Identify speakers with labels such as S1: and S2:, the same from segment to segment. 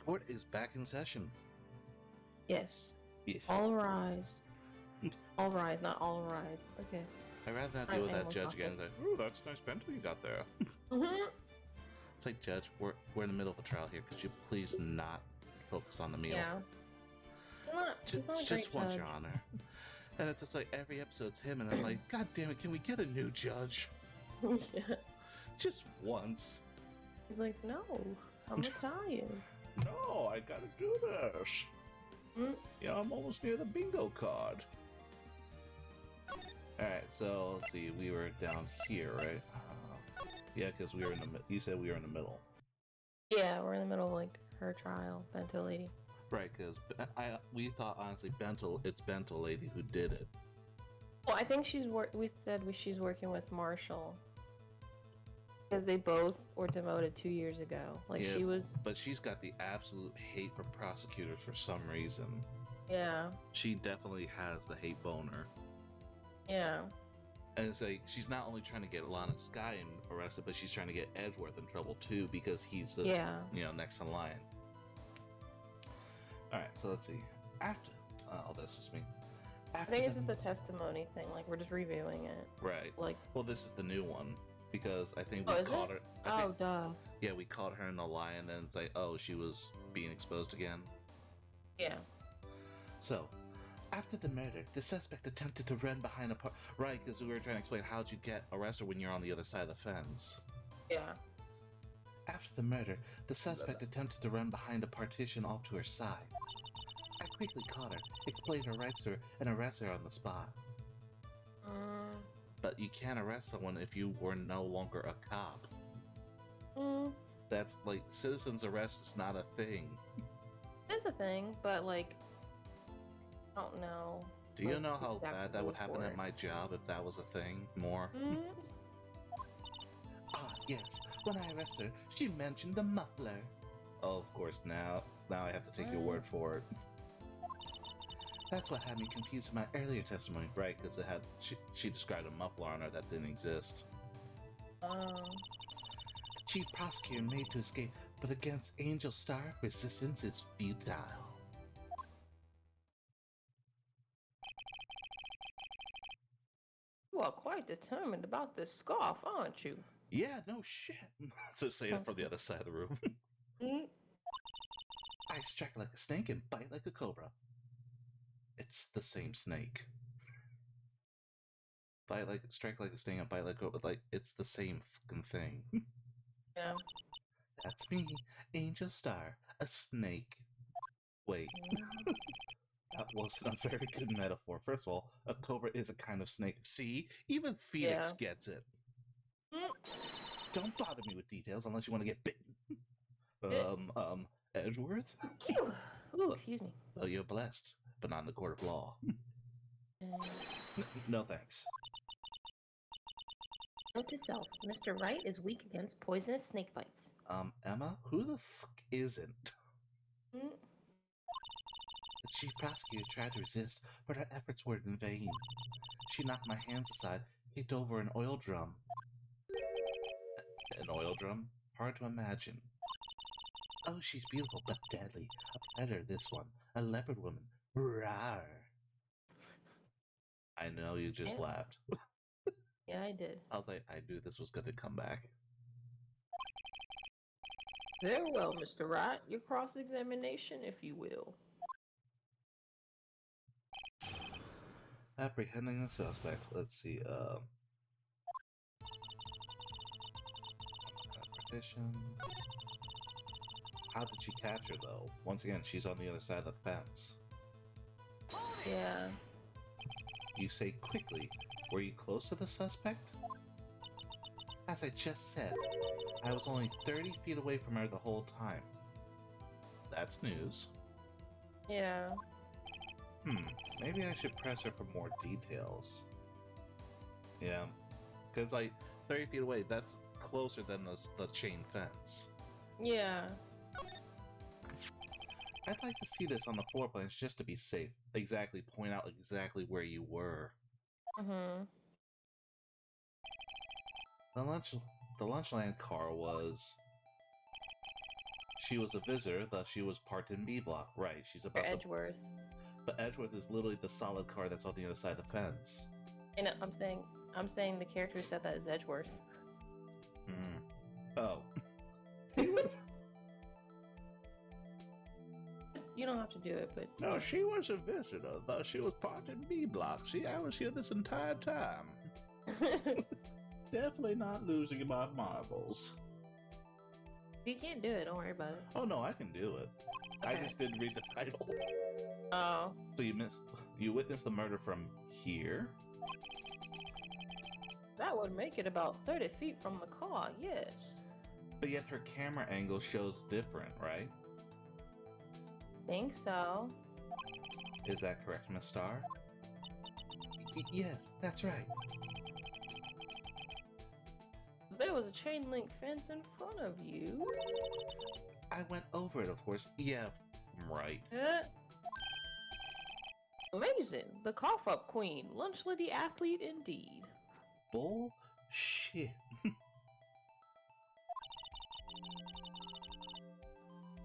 S1: Court is back in session.
S2: Yes.
S1: Yes.
S2: All rise. All rise, not all rise. Okay.
S1: I'd rather not deal with that judge again. Like, ooh, that's a nice Bentley you got there. It's like, Judge, we're in the middle of a trial here. Could you please not focus on the meal?
S2: Yeah.
S1: Just want your honor. And it's just like every episode's him, and I'm like, God damn it, can we get a new judge?
S2: Yeah.
S1: Just once.
S2: He's like, no, I'm Italian.
S1: No, I gotta do this. Yeah, I'm almost near the bingo card. Alright, so let's see, we were down here, right? Yeah, because we were in the you said we were in the middle.
S2: Yeah, we're in the middle of like her trial, Bento Lady.
S1: Right, because we thought honestly it's Bento Lady who did it.
S2: Well, I think she's she's working with Marshall because they both were demoted 2 years ago. Like
S1: yeah,
S2: she was,
S1: but she's got the absolute hate for prosecutors for some reason.
S2: Yeah.
S1: She definitely has the hate boner.
S2: Yeah.
S1: And it's like she's not only trying to get Lana Skye arrested, but she's trying to get Edgeworth in trouble too because he's the next in line. All right, so let's see. After this is me.
S2: I think it's just a testimony thing. Like we're just reviewing it.
S1: Right.
S2: Like,
S1: well, this is the new one because I think we caught her.
S2: Duh.
S1: Yeah, we caught her in the lie, and then it's like, oh, she was being exposed again.
S2: Yeah.
S1: So, after the murder, the suspect attempted to run behind a right, because we were trying to explain how'd you get arrested when you're on the other side of the fence.
S2: Yeah.
S1: After the murder, the suspect attempted to run behind a partition off to her side. I quickly caught her, explained her rights to her, and arrested her on the spot. But you can't arrest someone if you were no longer a cop. That's like, citizen's arrest is not a thing.
S2: It's a thing, but like, I don't know.
S1: Do you know how bad that would happen at my job if that was a thing more? Ah, yes. When I arrested her, she mentioned the muffler. Oh, of course, now I have to take your word for it. That's what had me confused in my earlier testimony, right? Because she described a muffler on her that didn't exist. The chief prosecutor made to escape, but against Angel Star, resistance is futile.
S2: You are quite determined about this scarf, aren't you?
S1: Yeah, no shit. So saying it from the other side of the room. I strike like a snake and bite like a cobra. It's the same snake. Strike like a snake and bite like a cobra. Like, it's the same fucking thing.
S2: Yeah.
S1: That's me, Angel Star, a snake. Wait. That wasn't a very good metaphor. First of all, a cobra is a kind of snake. See? Even Phoenix gets it. Don't bother me with details unless you want to get bitten. Edgeworth?
S2: Ooh, excuse me.
S1: Well, you're blessed, but not in the court of law. No thanks.
S2: Note to self, Mr. Wright is weak against poisonous snake bites.
S1: Emma? Who the fuck isn't? The chief prosecutor tried to resist, but her efforts were in vain. She knocked my hands aside, kicked over an oil drum. An oil drum? Hard to imagine. Oh, she's beautiful, but deadly. A predator, this one. A leopard woman. Rawr. I know you just laughed.
S2: Yeah, I did.
S1: I was like, I knew this was going to come back.
S2: Very well, Mr. Wright. Your cross-examination, if you will.
S1: Apprehending the suspect. Let's see, Partition. How did she catch her, though? Once again, she's on the other side of the fence.
S2: Yeah.
S1: You say quickly. Were you close to the suspect? As I just said, I was only 30 feet away from her the whole time. That's news.
S2: Yeah.
S1: Maybe I should press her for more details. Yeah. Because, like, 30 feet away, that's closer than the chain fence.
S2: Yeah.
S1: I'd like to see this on the floor plans just to be safe. Exactly, point out exactly where you were. The Lunchland car was... She was a visitor, thus she was parked in B block. Right, she's about to...
S2: Edgeworth.
S1: But Edgeworth is literally the solid car that's on the other side of the fence.
S2: And I'm saying the character who said that is Edgeworth.
S1: Oh.
S2: You don't have to do it, but...
S1: No, she was a visitor, though she was parked in B block. See, I was here this entire time. Definitely not losing my marbles.
S2: If you can't do it, don't worry about it.
S1: Oh no, I can do it.
S2: Okay.
S1: I just didn't read the title.
S2: Oh.
S1: So you witnessed the murder from here?
S2: That would make it about 30 feet from the car, yes.
S1: But yet her camera angle shows different, right?
S2: Think so.
S1: Is that correct, Miss Star? Yes, that's right.
S2: There was a chain link fence in front of you.
S1: I went over it, of course. Yeah, right.
S2: Amazing. The cough up queen. Lunch lady athlete indeed.
S1: Bullshit.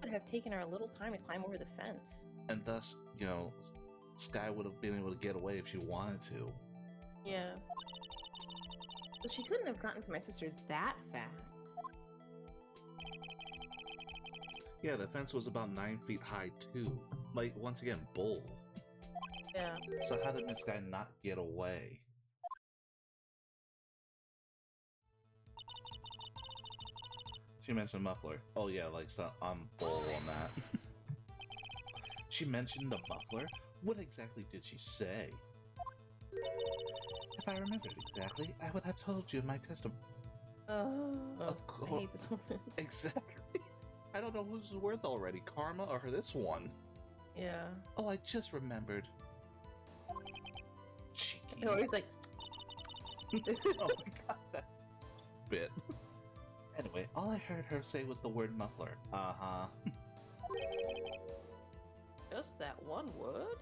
S2: Would have taken her a little time to climb over the fence.
S1: And thus, you know, Sky would have been able to get away if she wanted to.
S2: Yeah. But she couldn't have gotten to my sister that fast.
S1: Yeah, the fence was about 9 feet high, too. Like, once again, bull.
S2: Yeah.
S1: So how did Miss Sky not get away? She mentioned muffler. Oh yeah, like so I'm bull on that. She mentioned the muffler? What exactly did she say? If I remembered exactly, I would have told you in my testimony. Of course.
S2: I hate this woman.
S1: Exactly. I don't know who's worth already, Karma or this one.
S2: Yeah.
S1: Oh, I just remembered. Cheeky.
S2: Oh, he's like...
S1: Oh my god, that bit. Anyway, all I heard her say was the word muffler. Uh-huh.
S2: Just that one word?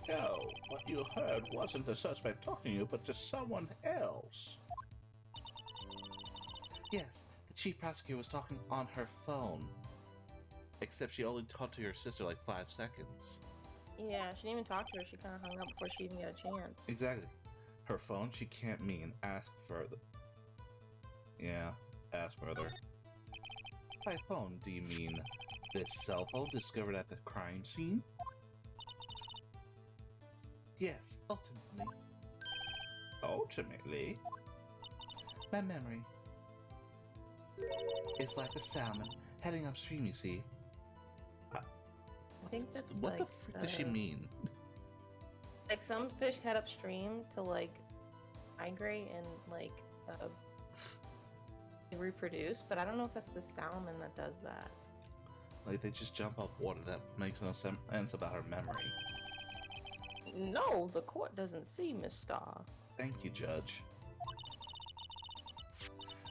S1: No, what you heard wasn't the suspect talking to you, but to someone else. Yes, the chief prosecutor was talking on her phone. Except she only talked to her sister like 5 seconds.
S2: Yeah, she didn't even talk to her. She kind of hung up before she even got a chance.
S1: Exactly. Her phone, she can't mean ask further. Yeah, ask further. By phone, do you mean this cell phone discovered at the crime scene? Yes, ultimately. Ultimately? My memory is like a salmon heading upstream, you see.
S2: I think that's
S1: what
S2: like,
S1: the frick does she mean?
S2: Like some fish head upstream to like migrate and like reproduce, but I don't know if that's the salmon that does that.
S1: Like they just jump up water. That makes no sense about her memory.
S2: No, the court doesn't see Miss Star.
S1: Thank you, Judge.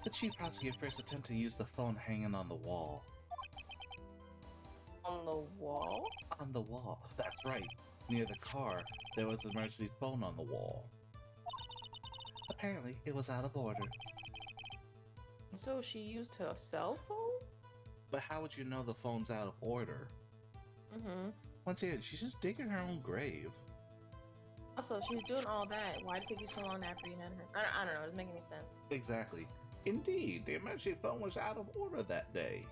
S1: The chief prosecutor first attempted to use the phone hanging on the wall.
S2: On the wall?
S1: On the wall. That's right. Near the car, there was an emergency phone on the wall. Apparently, it was out of order.
S2: So she used her cell phone?
S1: But how would you know the phone's out of order?
S2: Mm-hmm.
S1: Once again, she's just digging her own grave.
S2: Also, she was doing all that. Why did it take you so long to apprehend her? I don't know. It doesn't make any sense.
S1: Exactly. Indeed, the emergency phone was out of order that day.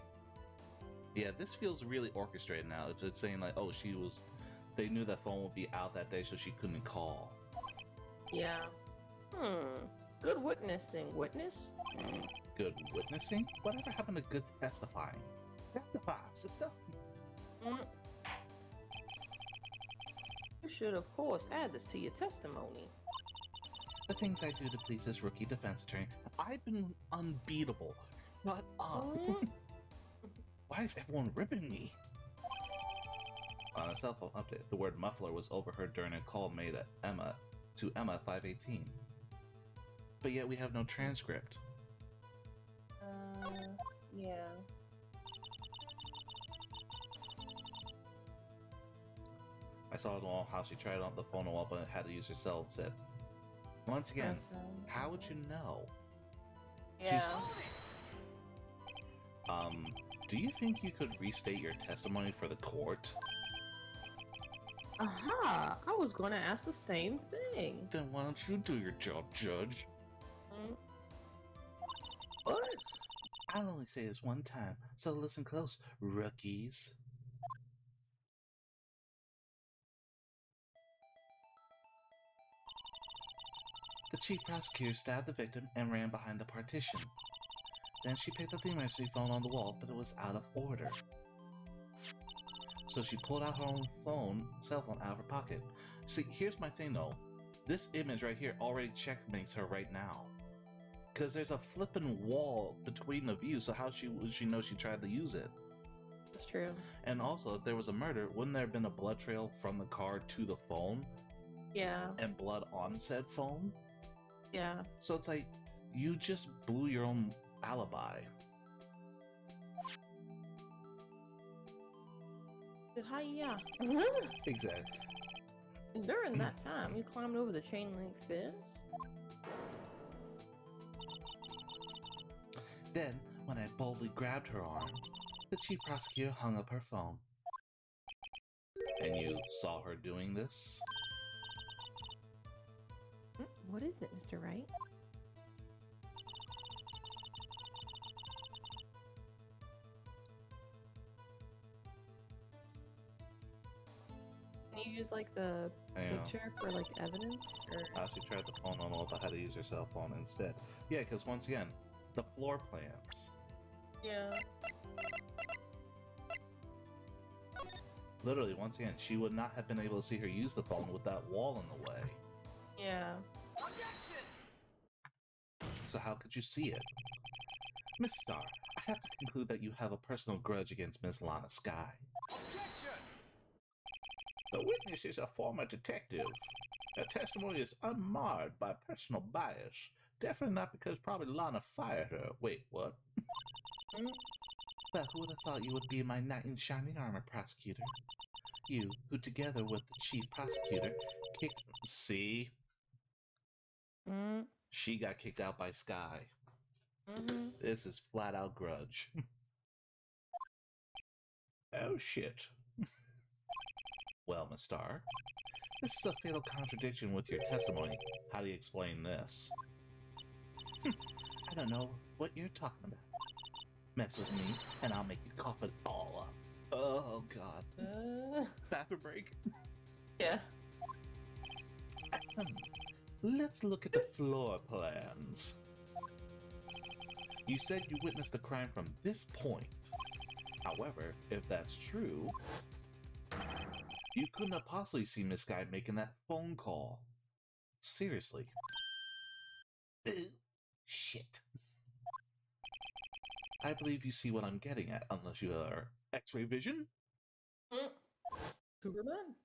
S1: Yeah, this feels really orchestrated now. It's saying like, oh, they knew that phone would be out that day, so she couldn't call.
S2: Yeah. Good witnessing. Witness?
S1: Good witnessing? Whatever happened to good testifying? Testify, sister.
S2: You should, of course, add this to your testimony.
S1: The things I do to please this rookie defense attorney. I've been unbeatable. Shut up. Why is everyone ripping me? On a cell phone update, the word muffler was overheard during a call made at Emma 518. But yet we have no transcript.
S2: Yeah.
S1: I saw it all how she tried on the phone up and had to use her cell and said, once again, how would you know?
S2: Yeah.
S1: Do you think you could restate your testimony for the court?
S2: Aha! I was going to ask the same thing.
S1: Then why don't you do your job, Judge?
S2: What?
S1: I'll only say this one time, so listen close, rookies. The chief prosecutor stabbed the victim and ran behind the partition. Then she picked up the emergency phone on the wall, but it was out of order. So she pulled out her own cell phone out of her pocket. See, here's my thing though. This image right here already checkmates her right now. Because there's a flippin' wall between the views, so how would she know she tried to use it?
S2: That's true.
S1: And also, if there was a murder, wouldn't there have been a blood trail from the car to the phone?
S2: Yeah.
S1: And blood on said phone?
S2: Yeah.
S1: So it's like, you just blew your own alibi.
S2: Hi-ya.
S1: Exactly.
S2: During that time, you climbed over the chain link fence.
S1: Then, when I boldly grabbed her arm, the chief prosecutor hung up her phone. And you saw her doing this?
S2: What is it, Mr. Wright? Can you use like the picture for like evidence? Or...
S1: She tried the phone on how to use her cell phone instead. Yeah, because once again, the floor plans.
S2: Yeah.
S1: Literally, once again, she would not have been able to see her use the phone with that wall in the way.
S2: Yeah.
S1: So how could you see it? Miss Starr, I have to conclude that you have a personal grudge against Miss Lana Sky. Objection! The witness is a former detective. Her testimony is unmarred by personal bias. Definitely not because probably Lana fired her. Wait, what? But who would have thought you would be my knight in shining armor, prosecutor? You, who together with the chief prosecutor, kicked... See? She got kicked out by Sky. This is flat out grudge. Oh shit. Well, Miss Starr, this is a fatal contradiction with your testimony. How do you explain this? I don't know what you're talking about. Mess with me, and I'll make you cough it all up. Oh, God. Bathroom break?
S2: Yeah.
S1: Let's look at the floor plans. You said you witnessed the crime from this point. However, if that's true, you couldn't have possibly seen Miss Guy making that phone call. Seriously. Shit. I believe you see what I'm getting at, unless you are X-ray vision?
S2: Cougar man?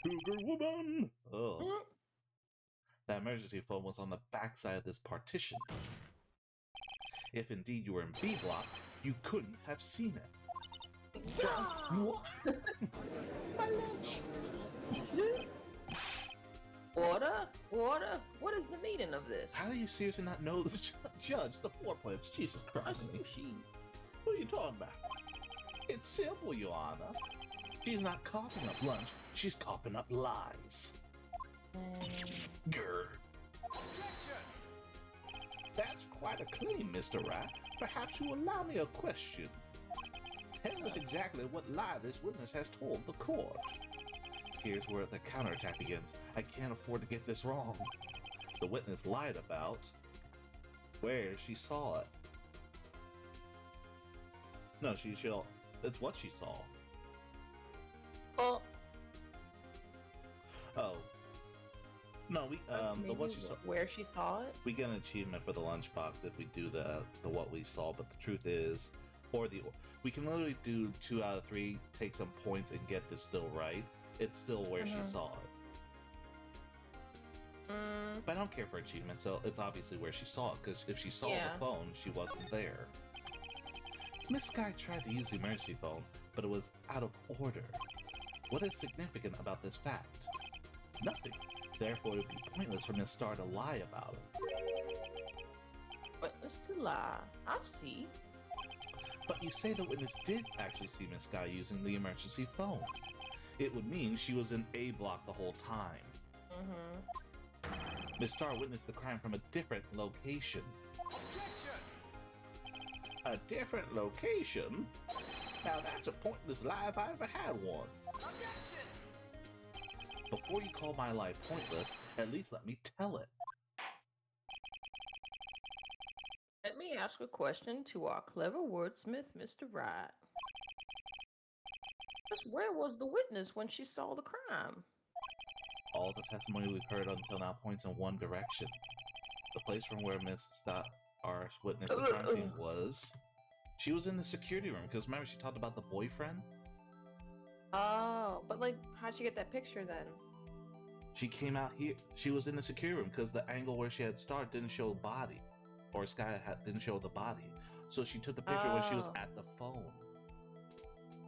S1: Cougar woman! Oh. That emergency phone was on the backside of this partition. If indeed you were in B block, you couldn't have seen it. What? My lunch!
S2: Water? Water? What is the meaning of this?
S1: How do you seriously not know the judge, the floor plans? Jesus Christ. What are you talking about? It's simple, Your Honor. She's not coughing up lunch, she's coughing up lies. Grr. That's quite a claim, Mr. Wright. Perhaps you will allow me a question. Tell us exactly what lie this witness has told the court. Here's where the counterattack begins. I can't afford to get this wrong. The witness lied about where she saw it. No, it's what she saw.
S2: Well,
S1: oh. No, the what she saw.
S2: Where she saw it?
S1: We get an achievement for the lunchbox if we do the what we saw, but the truth is, we can literally do 2 out of 3, take some points and get this still right. It's still where she saw it. But I don't care for achievement, so it's obviously where she saw it, because if she saw the phone, she wasn't there. Miss Sky tried to use the emergency phone, but it was out of order. What is significant about this fact? Nothing. Therefore, it would be pointless for Miss Starr to lie about it.
S2: Pointless to lie. I see.
S1: But you say the witness did actually see Miss Sky using the emergency phone. It would mean she was in A block the whole time. Miss Star witnessed the crime from a different location.
S3: Objection!
S1: A different location? Now that's a pointless lie if I ever had one.
S3: Objection!
S1: Before you call my lie pointless, at least let me tell it.
S2: Let me ask a question to our clever wordsmith, Mr. Wright. Just where was the witness when she saw the crime?
S1: All the testimony we've heard until now points in one direction. The place from where Miss Star's witnessed the crime scene was... She was in the security room, because remember she talked about the boyfriend?
S2: Oh, but like, how'd she get that picture then?
S1: She came out here. She was in the security room because the angle where she had Star didn't show body. Or Sky didn't show the body. So she took the picture when she was at the phone.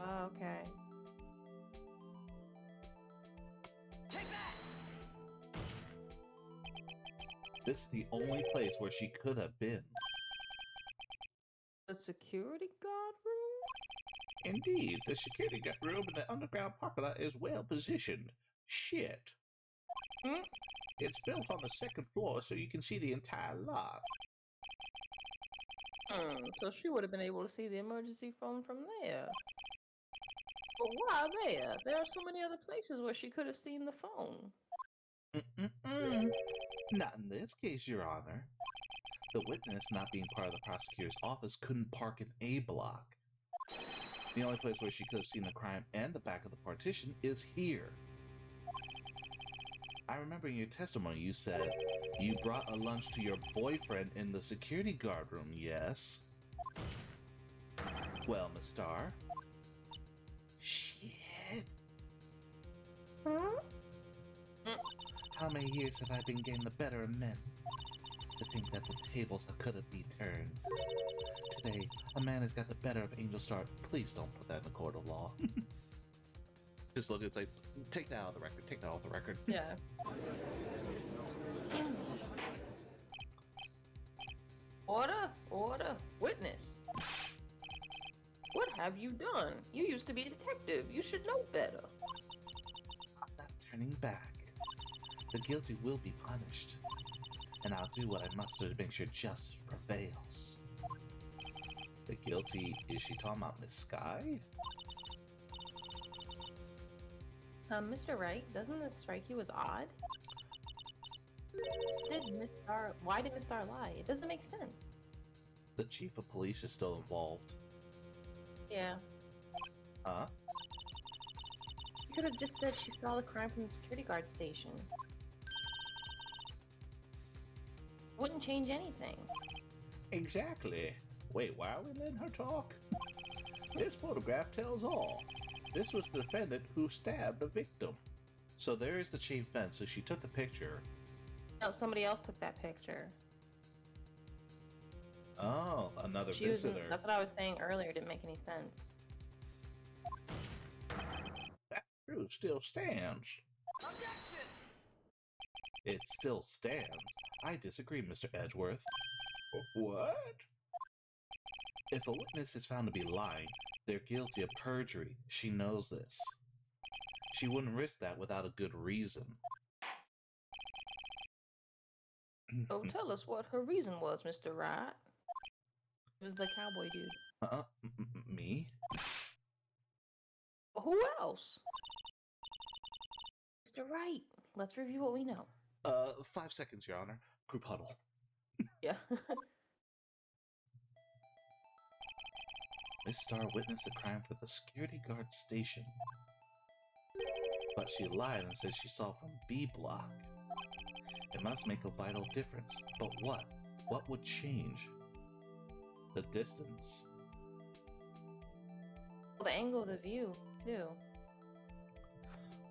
S2: Oh, okay.
S3: Take that!
S1: This is the only place where she could have been.
S2: The security guard room?
S1: Indeed, the security guard room in the underground parking lot is well positioned. Shit.
S2: Hmm?
S1: It's built on the second floor so you can see the entire lot.
S2: So she would have been able to see the emergency phone from there. But why there? There are so many other places where she could have seen the phone.
S1: Not in this case, Your Honor. The witness, not being part of the prosecutor's office, couldn't park in A block. The only place where she could have seen the crime and the back of the partition is here. I remember in your testimony you said you brought a lunch to your boyfriend in the security guard room, yes? Well, Miss Star. Shit.
S2: Huh?
S1: How many years have I been getting the better of men? To think that the tables could have been turned. Today, a man has got the better of Angel Star. Please don't put that in the court of law. Just look, it's like, take that out of the record, take that off the record.
S2: Yeah. Order, order, witness. What have you done? You used to be a detective. You should know better.
S1: I'm not turning back. The guilty will be punished. And I'll do what I must do to make sure justice prevails. The guilty, is she talking about Miss Sky?
S2: Mr. Wright, doesn't this strike you as odd? Why did Miss Star lie? It doesn't make sense.
S1: The chief of police is still involved.
S2: Yeah.
S1: Huh?
S2: You could have just said she saw the crime from the security guard station. Wouldn't change anything.
S1: Exactly. Wait, why are we letting her talk? This photograph tells all. This was the defendant who stabbed the victim. So there is the chain fence, so she took the picture.
S2: No, somebody else took that picture.
S1: Oh, another
S2: She was
S1: visitor.
S2: that's what I was saying earlier. It didn't make any sense.
S1: That proof still stands.
S3: Objection!
S1: It still stands. I disagree, Mr. Edgeworth. What? If a witness is found to be lying, they're guilty of perjury. She knows this. She wouldn't risk that without a good reason.
S2: So tell us what her reason was, Mr. Wright. It was the cowboy dude.
S1: Me?
S2: Well, who else? Mr. Wright. Let's review what we know.
S1: 5 seconds, Your Honor. Group huddle.
S2: Yeah.
S1: Miss Star witnessed a crime for the security guard station. But she lied and said she saw from B block. It must make a vital difference. But what? What would change? The distance.
S2: Well, the angle of the view, too.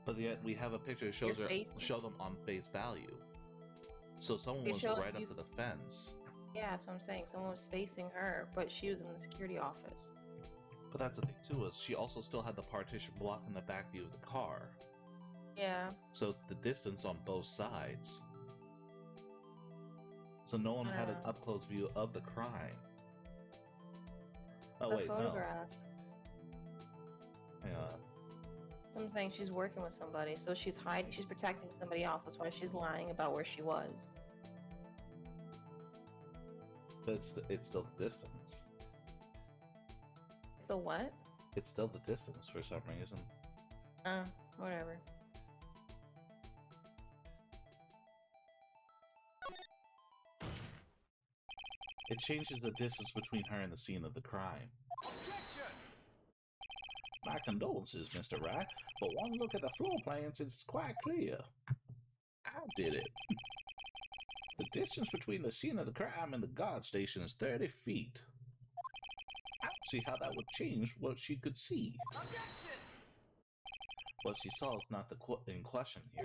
S1: But yet we have a picture that shows
S2: Your
S1: her
S2: face.
S1: show them on face value. So someone
S2: It
S1: was
S2: shows
S1: right up
S2: you-
S1: to the fence.
S2: Yeah, that's what I'm saying. Someone was facing her, but she was in the security office.
S1: But that's the thing too, is she also still had the partition blocking the back view of the car.
S2: Yeah.
S1: So it's the distance on both sides. So no one had an up-close view of the crime. Oh,
S2: the
S1: wait, no.
S2: photograph.
S1: Hang on.
S2: I'm saying she's working with somebody, so she's hiding. She's protecting somebody else. That's why she's lying about where she was.
S1: But it's still the distance.
S2: So what?
S1: It's still the distance for some reason.
S2: Whatever.
S1: It changes the distance between her and the scene of the crime.
S3: Objection!
S1: My condolences, Mr. Wright, but one look at the floor plans is quite clear. I did it. The distance between the scene of the crime and the guard station is 30 feet. I don't see how that would change what she could see.
S3: Objection!
S1: What she saw is not in question here.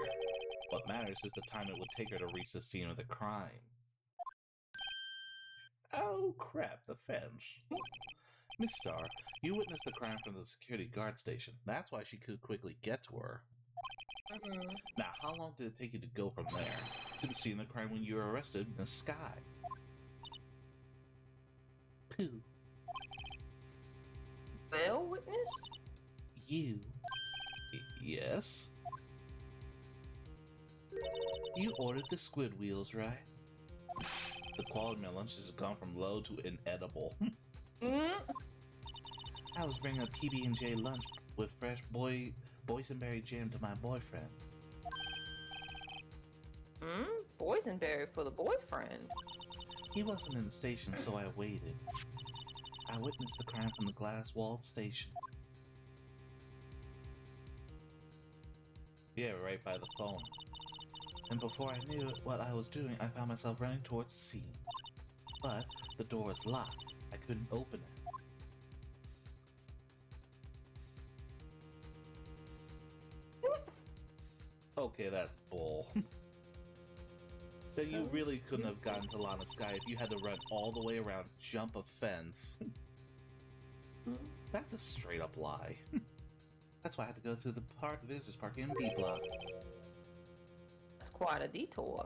S1: What matters is the time it would take her to reach the scene of the crime. Oh crap, the fence. Miss Starr, you witnessed the crime from the security guard station. That's why she could quickly get to her. Now, how long did it take you to go from there to the scene of the crime when you were arrested in the sky? Pooh.
S2: Well, witness?
S1: You. Yes? You ordered the squid wheels, right? The quality of my lunch has gone from low to inedible. I was bringing a PB&J lunch with fresh boysenberry jam to my boyfriend.
S2: Boysenberry for the boyfriend.
S1: He wasn't in the station, so I waited. I witnessed the crime from the glass-walled station. Yeah, right by the phone. And before I knew what I was doing, I found myself running towards the scene. But the door was locked. I couldn't open it. Okay, that's bull. Then you really couldn't have gotten to Lana Sky if you had to run all the way around, jump a fence. That's a straight up lie. That's why I had to go through the visitors park in B block.
S2: That's quite a detour.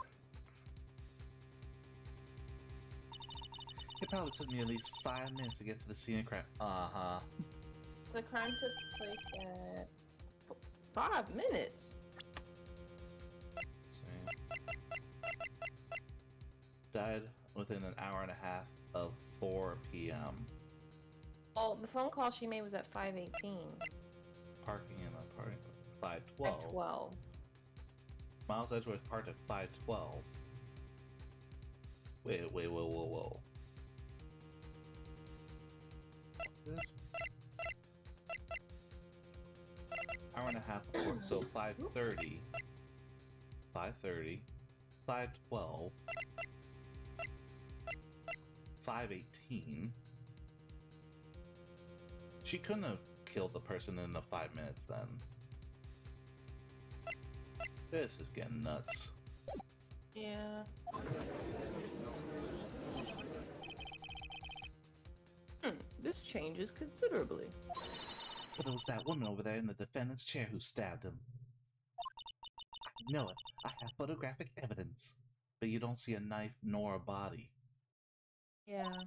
S1: It probably took me at least 5 minutes to get to the scene of crime. Uh-huh.
S2: The crime took place at 5 minutes.
S1: Died within an hour and a half of 4 p.m.
S2: Oh, the phone call she made was at 5:18.
S1: Parking in a parking 5:12.
S2: At 12.
S1: Miles Edgeworth parked at 5:12. Wait, whoa. This? Hour and a half before, so 5:30. 5:30. 5:12. 5:18. She couldn't have killed the person in the 5 minutes then. This is getting nuts.
S2: Yeah. This changes considerably.
S1: But it was that woman over there in the defendant's chair who stabbed him. I know it. I have photographic evidence. But you don't see a knife nor a body.
S2: Yeah.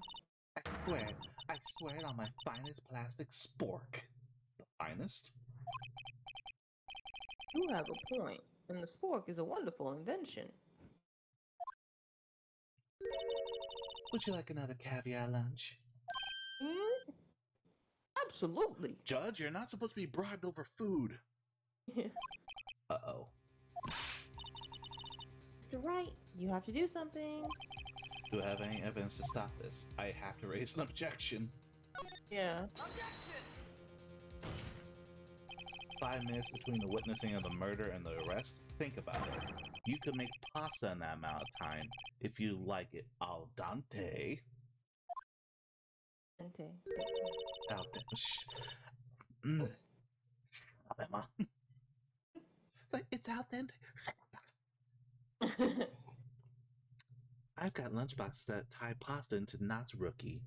S1: I swear it on my finest plastic spork. The finest?
S2: You have a point, and the spork is a wonderful invention.
S1: Would you like another caviar lunch?
S2: Absolutely.
S1: Judge, you're not supposed to be bribed over food. Uh-oh.
S2: Mr. Wright, you have to do something.
S1: Do I have any evidence to stop this? I have to raise an objection.
S2: Yeah.
S3: Objection!
S1: 5 minutes between the witnessing of the murder and the arrest? Think about it. You could make pasta in that amount of time if you like it al dente.
S2: Okay.
S1: Al dente. Stop it, Ma. It's like, it's al dente. I've got lunchboxes that tie pasta into knots, rookie.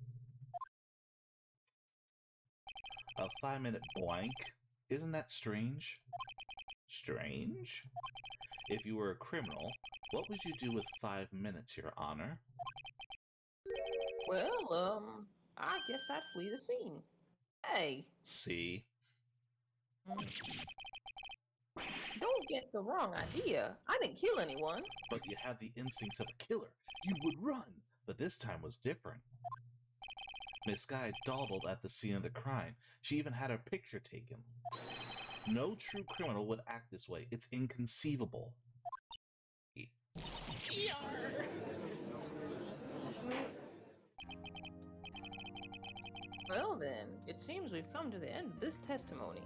S1: A 5-minute blank? Isn't that strange? Strange? If you were a criminal, what would you do with 5 minutes, Your Honor?
S2: Well, I guess I'd flee the scene. Hey,
S1: See?
S2: don't get the wrong idea. I didn't kill anyone.
S1: But you have the instincts of a killer. You would run, but this time was different. Miss Guy dawdled at the scene of the crime. She even had her picture taken. No true criminal would act this way. It's inconceivable.
S2: Well then, it seems we've come to the end of this testimony.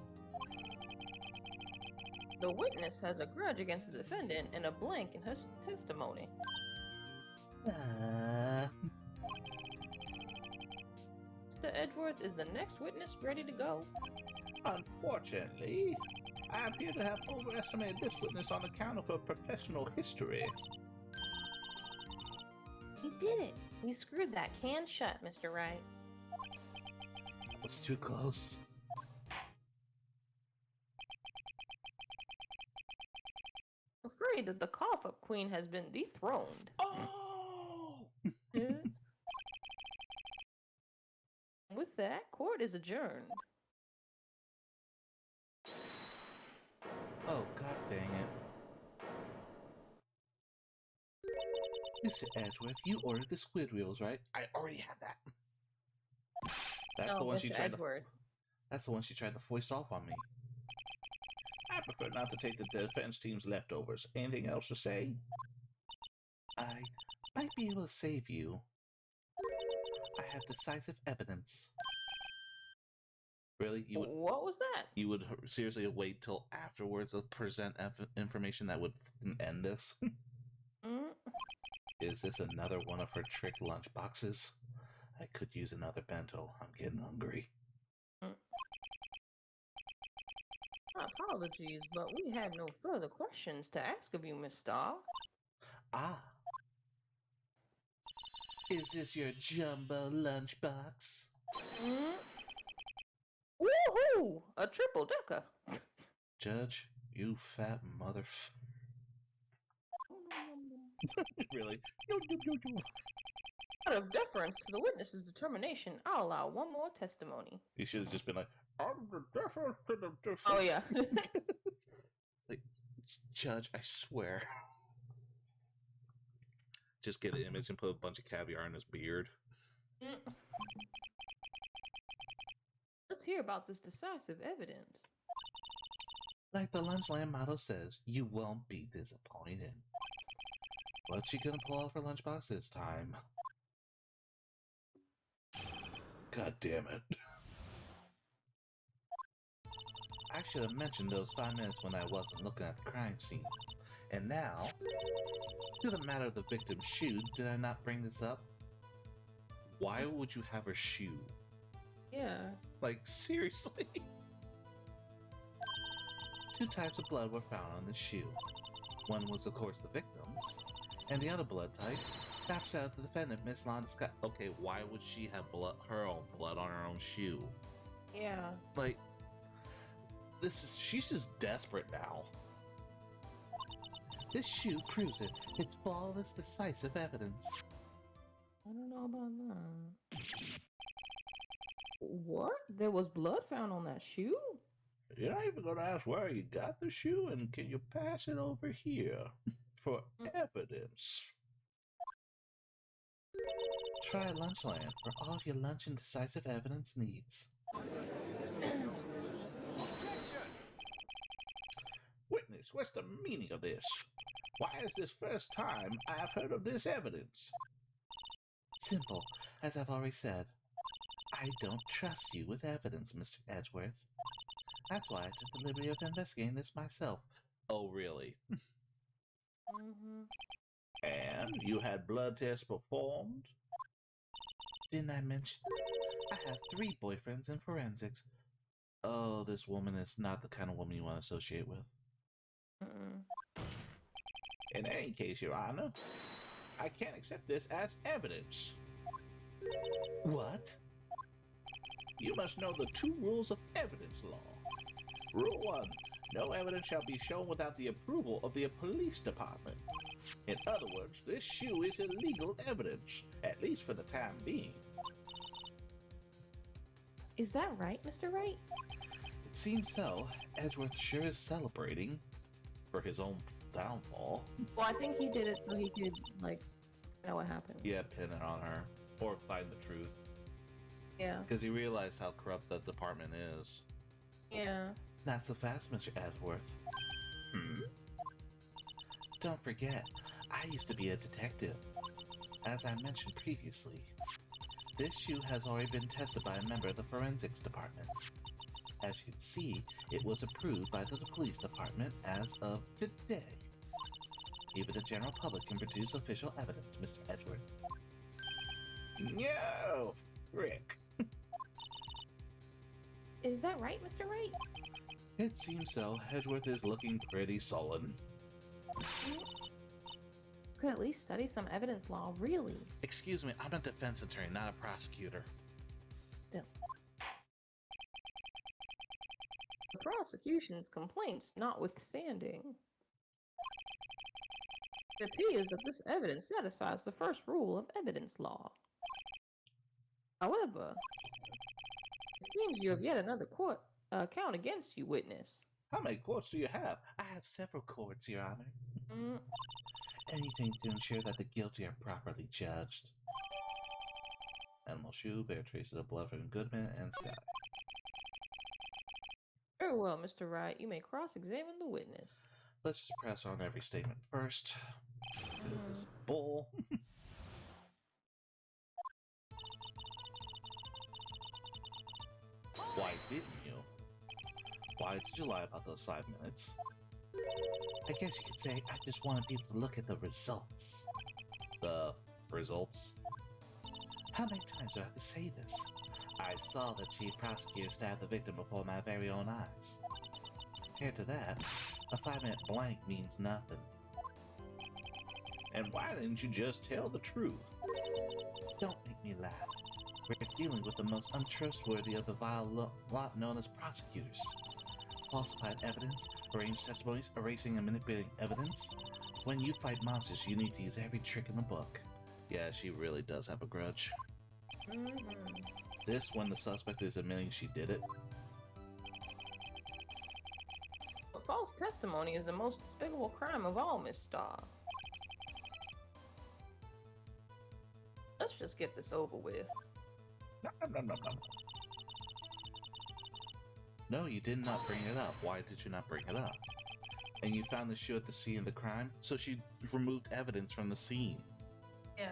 S2: The witness has a grudge against the defendant and a blank in her testimony. Mr. Edgeworth, is the next witness ready to go?
S1: Unfortunately, I appear to have overestimated this witness on account of her professional history.
S2: We did it! We screwed that can shut, Mr. Wright.
S1: That was too close.
S2: I'm afraid that the cough-up queen has been dethroned.
S1: Oh!
S2: With that, court is adjourned.
S1: Oh, god dang it. Mr. Edgeworth, you ordered the squid wheels, right? I already had that. That's the one she tried to, that's the one she tried to foist off on me. I prefer not to take the defense team's leftovers. Anything else to say? I might be able to save you. I have decisive evidence. Really? You would,
S2: what was that?
S1: you would seriously wait till afterwards to present information that would end this? Is this another one of her trick lunch boxes? I could use another bento. I'm getting hungry.
S2: Apologies, but we have no further questions to ask of you, Miss Starr.
S1: Ah. Is this your jumbo lunchbox?
S2: Woohoo! A triple decker.
S1: Judge, you fat Really?
S2: Out of deference to the witness's determination, I'll allow one more testimony.
S1: You should have just been like, out of the deference to the defense.
S2: Oh, yeah.
S1: Like, Judge, I swear. Just get an image and put a bunch of caviar in his beard.
S2: Let's hear about this decisive evidence.
S1: Like the Lunchland motto says, you won't be disappointed. What's she gonna pull off her lunchbox this time? God damn it. I should have mentioned those 5 minutes when I wasn't looking at the crime scene. And now, to the matter of the victim's shoe, did I not bring this up? Why would you have her shoe?
S2: Yeah.
S1: Like, seriously? 2 types of blood were found on the shoe. One was, of course, the victim's, and the other blood type matched out the defendant, Miss Londa Scott. Okay, why would she have blood, her own blood on her own shoe?
S2: Yeah.
S1: Like, she's just desperate now. This shoe proves it. It's flawless, decisive evidence.
S2: I don't know about that. What? There was blood found on that shoe?
S1: You're not even gonna ask where you got the shoe, and can you pass it over here for evidence? Try Lunchland for all of your lunch and decisive evidence needs.
S3: Objection!
S1: Witness, what's the meaning of this? Why is this first time I've heard of this evidence? Simple, as I've already said. I don't trust you with evidence, Mr. Edgeworth. That's why I took the liberty of investigating this myself. Oh, really? And you had blood tests performed? Didn't I mention? I have 3 boyfriends in forensics. Oh, this woman is not the kind of woman you want to associate with. In any case, Your Honor, I can't accept this as evidence. What? You must know the 2 rules of evidence law. Rule 1. No evidence shall be shown without the approval of the police department. In other words, this shoe is illegal evidence, at least for the time being.
S2: Is that right, Mr. Wright?
S1: It seems so. Edgeworth sure is celebrating for his own downfall.
S2: Well, I think he did it so he could, like, know what happened.
S1: Yeah, pin it on her. Or find the truth.
S2: Yeah.
S1: Because he realized how corrupt that department is.
S2: Yeah.
S1: Not so fast, Mr. Edgeworth. Don't forget, I used to be a detective. As I mentioned previously, this shoe has already been tested by a member of the forensics department. As you can see, it was approved by the police department as of today. Even the general public can produce official evidence, Mr. Edgeworth. No, Rick.
S2: Is that right, Mr. Wright?
S1: It seems so. Edgeworth is looking pretty sullen.
S2: Could at least study some evidence law, really.
S1: Excuse me, I'm a defense attorney, not a prosecutor.
S2: Still. The prosecution's complaints notwithstanding, it appears that this evidence satisfies the first rule of evidence law. However, it seems you have yet another court count against you, witness.
S1: How many courts do you have? I have several courts, Your Honor.
S2: Mm,
S1: Anything to ensure that the guilty are properly judged. Animal shoe, bear traces of blood from Goodman and Scott.
S2: Very well, Mr. Wright. You may cross-examine the witness.
S1: Let's just press on every statement first. This is bull. Why didn't you? Why did you lie about those 5 minutes? I guess you could say I just wanted people to look at the results. The results? How many times do I have to say this? I saw the chief prosecutor stab the victim before my very own eyes. Compared to that, a 5-minute blank means nothing. And why didn't you just tell the truth? Don't make me laugh. We're dealing with the most untrustworthy of the vile lot known as prosecutors. Falsified evidence, arranged testimonies, erasing and manipulating evidence. When you fight monsters, you need to use every trick in the book. Yeah, she really does have a grudge. This, when the suspect is admitting she did it.
S2: But false testimony is the most despicable crime of all, Miss Starr. Let's just get this over with.
S1: No, you did not bring it up. Why did you not bring it up? And you found the shoe at the scene of the crime, so she removed evidence from the scene.
S2: Yeah.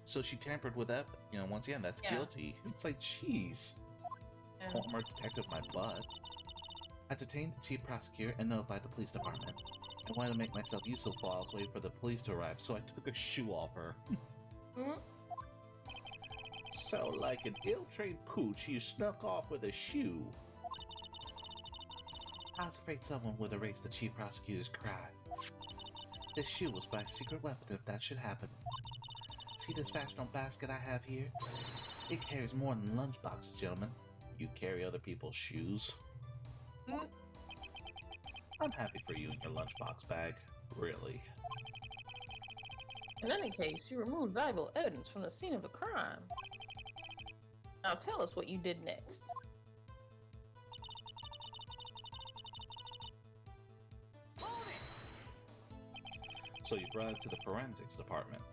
S1: So she tampered with that. Once again, that's guilty. It's like, jeez.
S2: Yeah.
S1: Former detective, my butt. I detained the chief prosecutor and notified the police department. I wanted to make myself useful while I was waiting for the police to arrive, so I took a shoe off her. So, like an ill-trained pooch, you snuck off with a shoe. I was afraid someone would erase the chief prosecutor's crime. This shoe was my secret weapon if that should happen. See this fashionable basket I have here? It carries more than lunchboxes, gentlemen. You carry other people's shoes. I'm happy for you and your lunchbox bag. Really.
S2: In any case, you removed valuable evidence from the scene of the crime. Now tell us what you did next.
S1: So you brought it to the forensics department.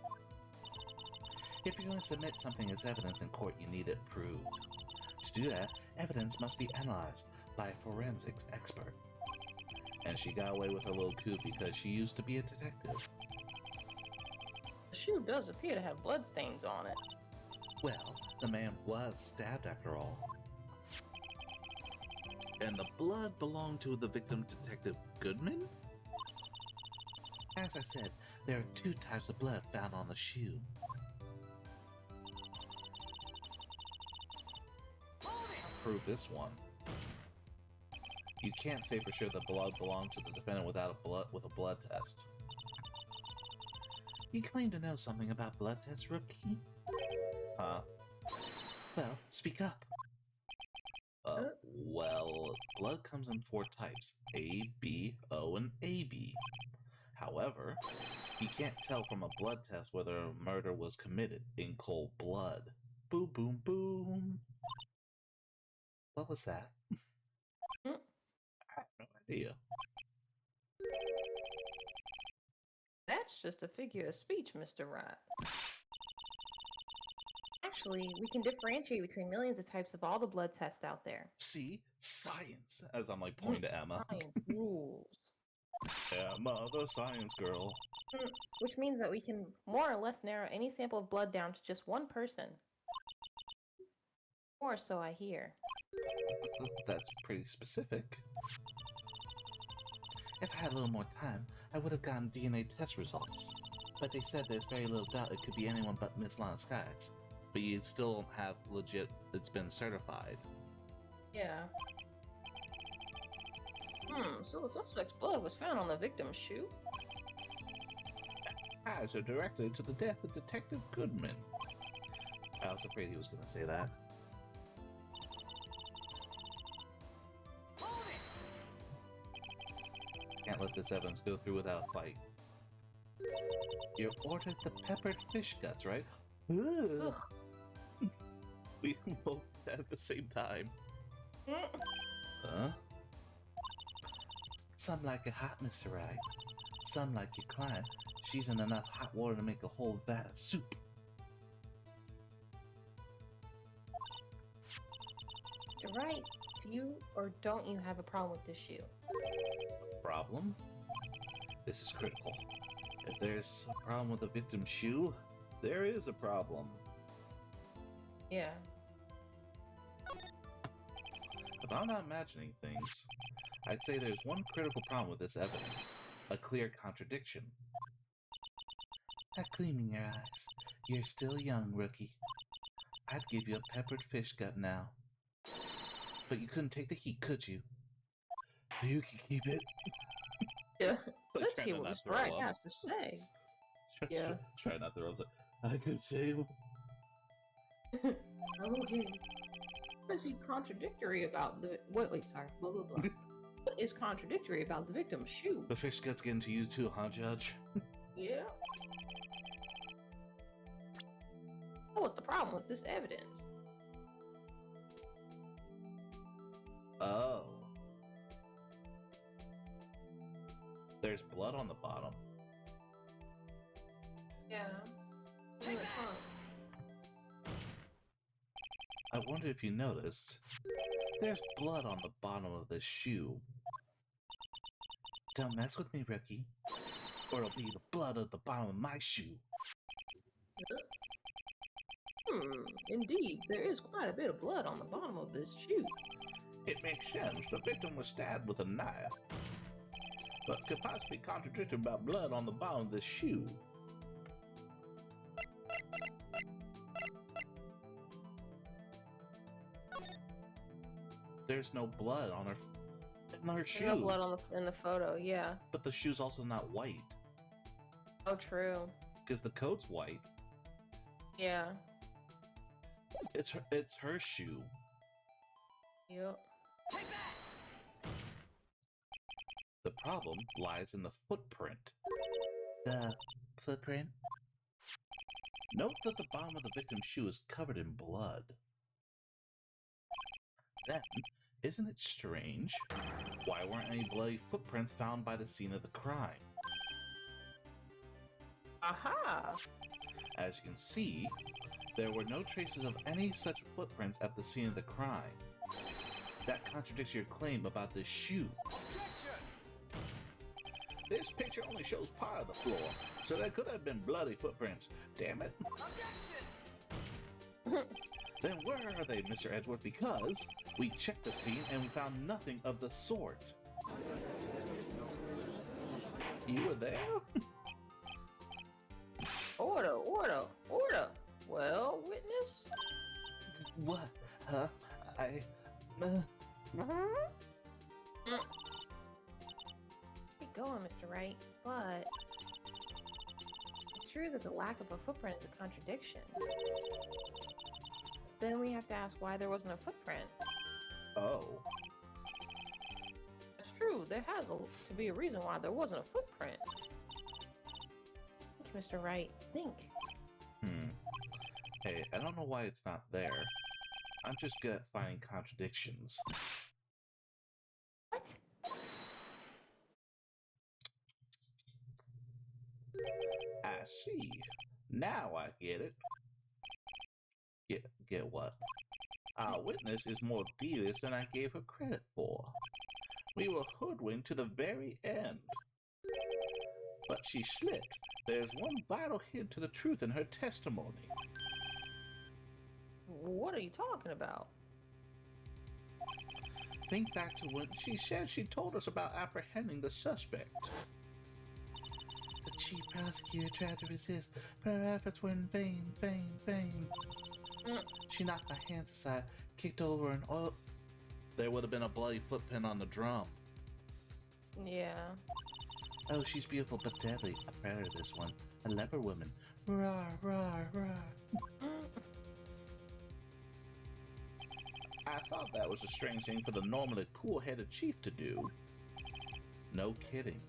S1: If you're going to submit something as evidence in court, you need it proved. To do that, evidence must be analyzed by a forensics expert. And she got away with her little coup because she used to be a detective.
S2: The shoe does appear to have bloodstains on it.
S1: Well, the man was stabbed after all. And the blood belonged to the victim, Detective Goodman? As I said, there are 2 types of blood found on the shoe. Prove this one. You can't say for sure the blood belonged to the defendant without a blood test. You claim to know something about blood tests, rookie? Huh? Well, speak up. Well, blood comes in 4 types: A, B, O, and AB. However, you can't tell from a blood test whether a murder was committed in cold blood. Boom, boom, boom. What was that?
S2: Hmm?
S1: I have no idea.
S2: That's just a figure of speech, Mr. Wright. Actually, we can differentiate between millions of types of all the blood tests out there.
S1: See? Science! As I'm like pointing to Emma.
S2: Science rules.
S1: Emma, the science girl.
S2: Which means that we can more or less narrow any sample of blood down to just one person. Or so I hear.
S1: That's pretty specific. If I had a little more time, I would have gotten DNA test results. But they said there's very little doubt it could be anyone but Miss Lana Skies. But you still don't have legit, it's been certified.
S2: Yeah. So the suspect's blood was found on the victim's shoe?
S1: Eyes are directed to the death of Detective Goodman. I was afraid he was going to say that.
S3: Hold it!
S1: Can't let this evidence go through without a fight. You ordered the peppered fish guts, right? Ugh. We both at the same time. Huh? Some like it hot, Mr. Wright. Some like your client. She's in enough hot water to make a whole vat of soup.
S2: Mr. Wright, do you or don't you have a problem with this shoe?
S1: Problem? This is critical. If there's a problem with the victim's shoe, there is a problem.
S2: Yeah.
S1: If I'm not imagining things, I'd say there's one critical problem with this evidence. A clear contradiction. That gleam in your eyes. You're still young, rookie. I'd give you a peppered fish gut now. But you couldn't take the heat, could you? You can keep it.
S2: Yeah.
S1: Like,
S2: Let's
S1: trying
S2: hear
S1: to
S2: what
S1: not
S2: Mr.
S1: throw
S2: Wright
S1: up.
S2: has to say. Yeah.
S1: Try not to throw up. I could save him.
S2: Okay. What is he contradictory about the wait, sorry, blah blah blah. What is contradictory about the victim's shoe?
S1: The fish gut's getting to use too, huh, Judge?
S2: Yeah. What's the problem with this evidence?
S1: Oh. There's blood on the bottom.
S2: Yeah.
S3: Take that!
S1: I wonder if you noticed. There's blood on the bottom of this shoe. Don't mess with me, rookie. Or it'll be the blood at the bottom of my shoe.
S2: Indeed, there is quite a bit of blood on the bottom of this shoe.
S1: It makes sense. The victim was stabbed with a knife. But could possibly be contradicted by blood on the bottom of this shoe. There's no blood on her shoe.
S2: There's no blood on in the photo, yeah.
S1: But the shoe's also not white.
S2: Oh, true.
S1: Because the coat's white.
S2: Yeah.
S1: It's her shoe.
S2: Yep.
S3: Take that!
S1: The problem lies in the footprint. The footprint? Note that the bottom of the victim's shoe is covered in blood. Then, isn't it strange? Why weren't any bloody footprints found by the scene of the crime?
S2: Aha!
S1: As you can see, there were no traces of any such footprints at the scene of the crime. That contradicts your claim about this shoe.
S3: Objection!
S1: This picture only shows part of the floor, so there could have been bloody footprints. Damn it.
S3: Objection!
S1: Then where are they, Mr. Edgeworth? Because we checked the scene and we found nothing of the sort. You were there?
S2: Order, order, order. Well, witness?
S1: What? Huh?
S2: Keep going, Mr. Wright, but it's true that the lack of a footprint is a contradiction. Then we have to ask why there wasn't a footprint.
S1: Oh.
S2: It's true, there has to be a reason why there wasn't a footprint. Think, Mr. Wright, think.
S1: Hey, I don't know why it's not there. I'm just good at finding contradictions.
S2: What?
S1: I see. Now I get it. Get what? Our witness is more devious than I gave her credit for. We were hoodwinked to the very end. But she slipped. There's one vital hint to the truth in her testimony.
S2: What are you talking about?
S1: Think back to when she said she told us about apprehending the suspect. The chief prosecutor tried to resist, but her efforts were in vain. She knocked my hands aside, kicked over an oil. There would have been a bloody footprint on the drum.
S2: Yeah.
S1: Oh, she's beautiful but deadly. A predator, this one. A leper woman. Rawr, rawr, rawr. I thought that was a strange thing for the normally cool-headed chief to do. No kidding.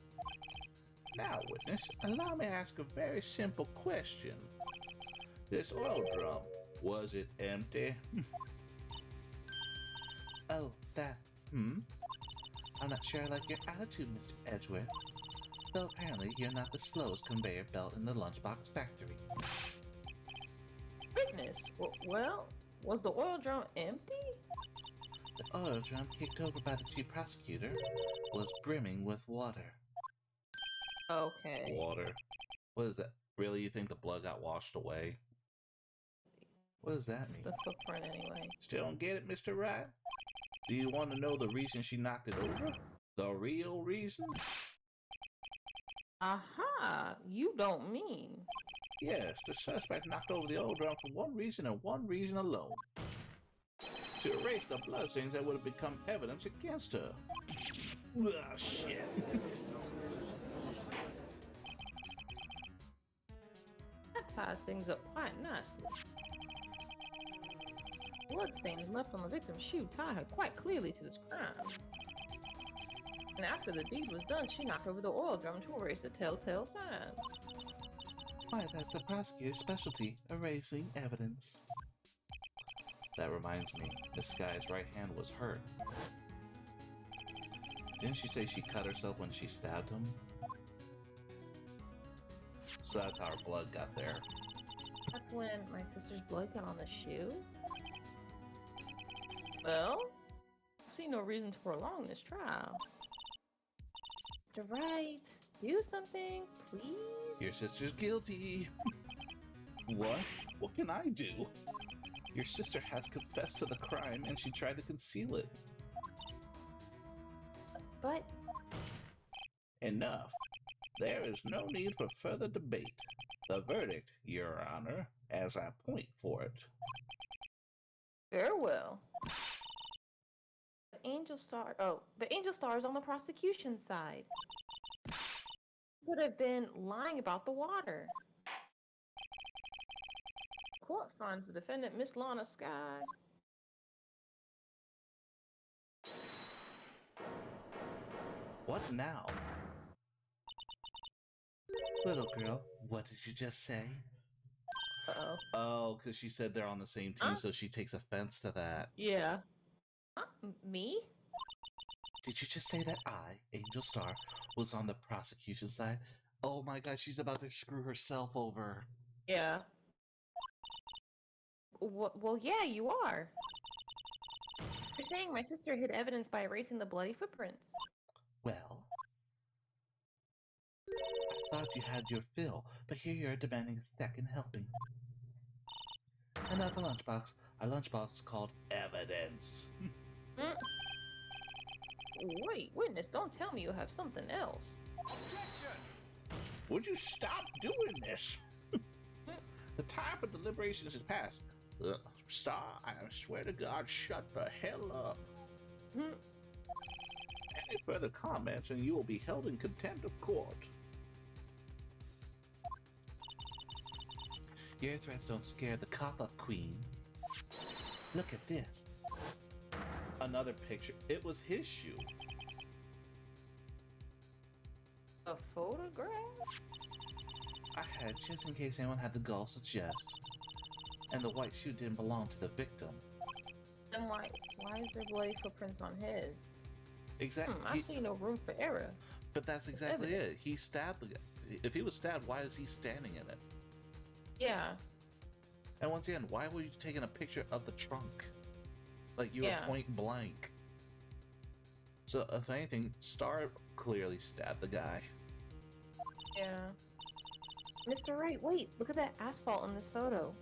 S1: Now, witness, allow me to ask a very simple question. This oil drum, was it empty? Oh, that, I'm not sure I like your attitude, Mr. Edgeworth. Though apparently you're not the slowest conveyor belt in the lunchbox factory.
S2: Witness. Well, was the oil drum empty?
S1: The oil drum kicked over by the chief prosecutor was brimming with water.
S2: Okay.
S1: Water? What is that? Really, you think the blood got washed away? What does that mean?
S2: The footprint, anyway.
S1: Still don't get it, Mr. Wright? Do you want to know the reason she knocked it over? The real reason?
S2: Aha! You don't mean.
S1: Yes, the suspect knocked over the oil drum for one reason and one reason alone. To erase the bloodstains that would have become evidence against her. Ugh, shit.
S2: That ties things up quite nicely. Bloodstains left on the victim's shoe tie her quite clearly to this crime. And after the deed was done, she knocked over the oil drum to erase the telltale signs.
S1: Why, that's a prosecutor's specialty, erasing evidence. That reminds me, this guy's right hand was hurt. Didn't she say she cut herself when she stabbed him? So that's how her blood got there.
S2: That's when my sister's blood got on the shoe? Well, I see no reason to prolong this trial. Mr. Wright, do something, please?
S1: Your sister's guilty. What? What can I do? Your sister has confessed to the crime and she tried to conceal it.
S2: But...
S1: Enough. There is no need for further debate. The verdict, Your Honor, as I point for it.
S2: very well. The Angel Star is on the prosecution side. Would have been lying about the water. Court finds the defendant, Miss Lana Sky.
S1: What now? Little girl, what did you just say?
S2: Uh-oh.
S1: Oh, because she said they're on the same team, so she takes offense to that.
S2: Yeah. Me?
S1: Did you just say that I, Angel Star, was on the prosecution side? Oh my god, she's about to screw herself over.
S2: Yeah. Well, yeah, you are. You're saying my sister hid evidence by erasing the bloody footprints.
S1: Well, I thought you had your fill, but here you're demanding a second helping. Another lunchbox. A lunchbox called evidence.
S2: Wait, witness, don't tell me you have something else.
S3: Objection!
S1: Would you stop doing this? The time for deliberations has passed. Star, I swear to God, shut the hell up. Any further comments and you will be held in contempt of court. Your threats don't scare the cop up, Queen. Look at this. Another picture. It was his shoe.
S2: A photograph?
S1: I had just in case anyone had the gall to suggest. And the white shoe didn't belong to the victim.
S2: Then why is there bloody footprints on his?
S1: Exactly.
S2: I see no room for error.
S1: But that's exactly it. He stabbed the guy. If he was stabbed, why is he standing in it?
S2: Yeah.
S1: And once again, why were you taking a picture of the trunk? Like you were point blank. So if anything, Star clearly stabbed the guy.
S2: Yeah. Mr. Wright, wait, look at that asphalt in this photo.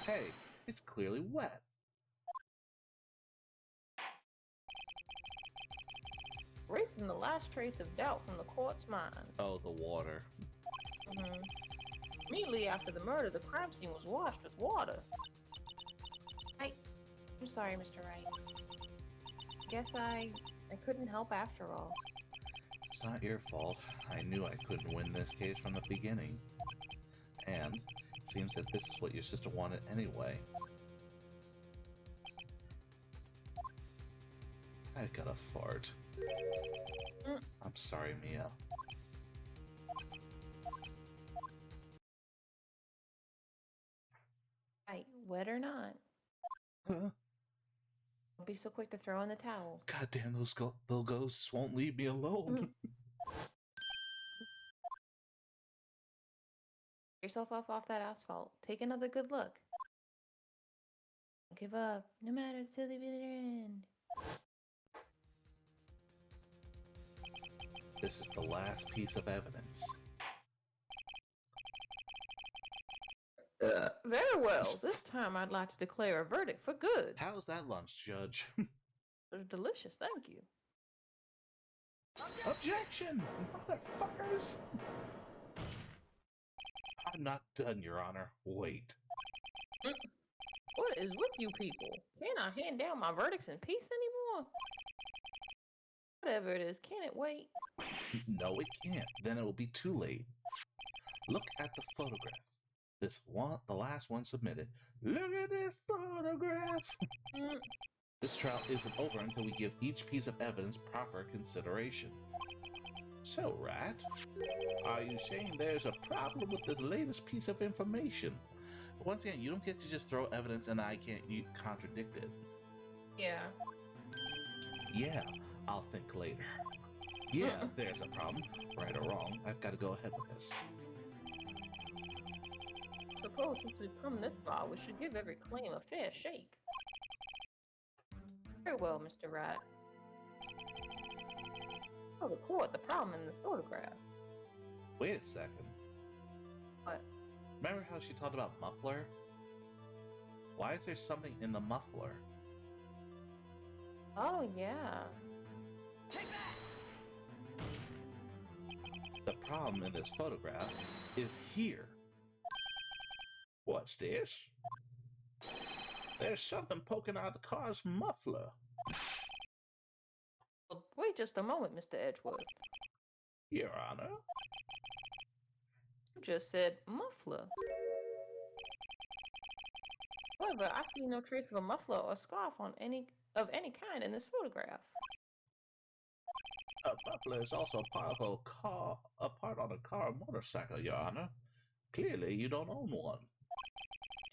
S1: Hey, it's clearly wet.
S2: Erasing the last trace of doubt from the court's mind.
S1: Oh, the water.
S2: Immediately after the murder, the crime scene was washed with water. I'm sorry, Mr. Wright. Guess I couldn't help after all.
S1: It's not your fault. I knew I couldn't win this case from the beginning. And it seems that this is what your sister wanted anyway. I got a fart. I'm sorry, Mia.
S2: Right, wet or not.
S1: Huh?
S2: Don't be so quick to throw in the towel.
S1: God damn, those ghosts won't leave me alone.
S2: Yourself up off that asphalt. Take another good look. Don't give up, no matter till the bitter end.
S1: This is the last piece of evidence.
S2: Very well. This time I'd like to declare a verdict for good.
S1: How's that lunch, Judge?
S2: It's delicious, thank you.
S1: Objection! Motherfuckers! I'm not done, Your Honor. Wait.
S2: What is with you people? Can't I hand down my verdicts in peace anymore? Whatever it is, can it wait?
S1: No, it can't. Then it will be too late. Look at the photograph. This one, the last one submitted. Look at this photograph! This trial isn't over until we give each piece of evidence proper consideration. So, Rat, are you saying there's a problem with this latest piece of information? Once again, you don't get to just throw evidence and I can't contradict it.
S2: Yeah.
S1: Yeah, I'll think later. Yeah, there's a problem. Right or wrong, I've got to go ahead with this.
S2: Suppose since we've come this far, we should give every claim a fair shake. Very well, Mr. Wright. Tell the court the problem in this photograph.
S1: Wait a second.
S2: What?
S1: Remember how she talked about muffler? Why is there something in the muffler?
S2: Oh, yeah.
S3: Take that!
S1: The problem in this photograph is here. What's this? There's something poking out of the car's muffler.
S2: Well, wait just a moment, Mr. Edgeworth.
S1: Your Honor?
S2: You just said muffler. However, I see no trace of a muffler or scarf of any kind in this photograph.
S1: A muffler is also part of a part on a car or motorcycle, Your Honor. Clearly, you don't own one.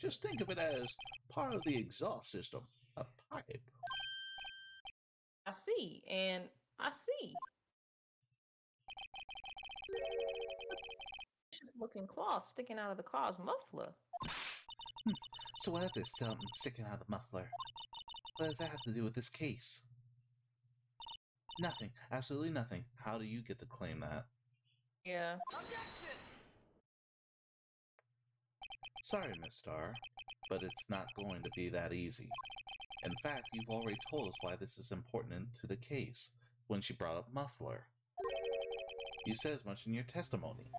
S1: Just think of it as part of the exhaust system, a pipe.
S2: I see, and I see. Looking claws sticking out of the car's muffler.
S1: So what if there's something sticking out of the muffler? What does that have to do with this case? Nothing. Absolutely nothing. How do you get to claim that?
S2: Yeah.
S3: Objection!
S1: Sorry, Miss Starr, but it's not going to be that easy. In fact, you've already told us why this is important to the case when she brought up muffler. You said as much in your testimony.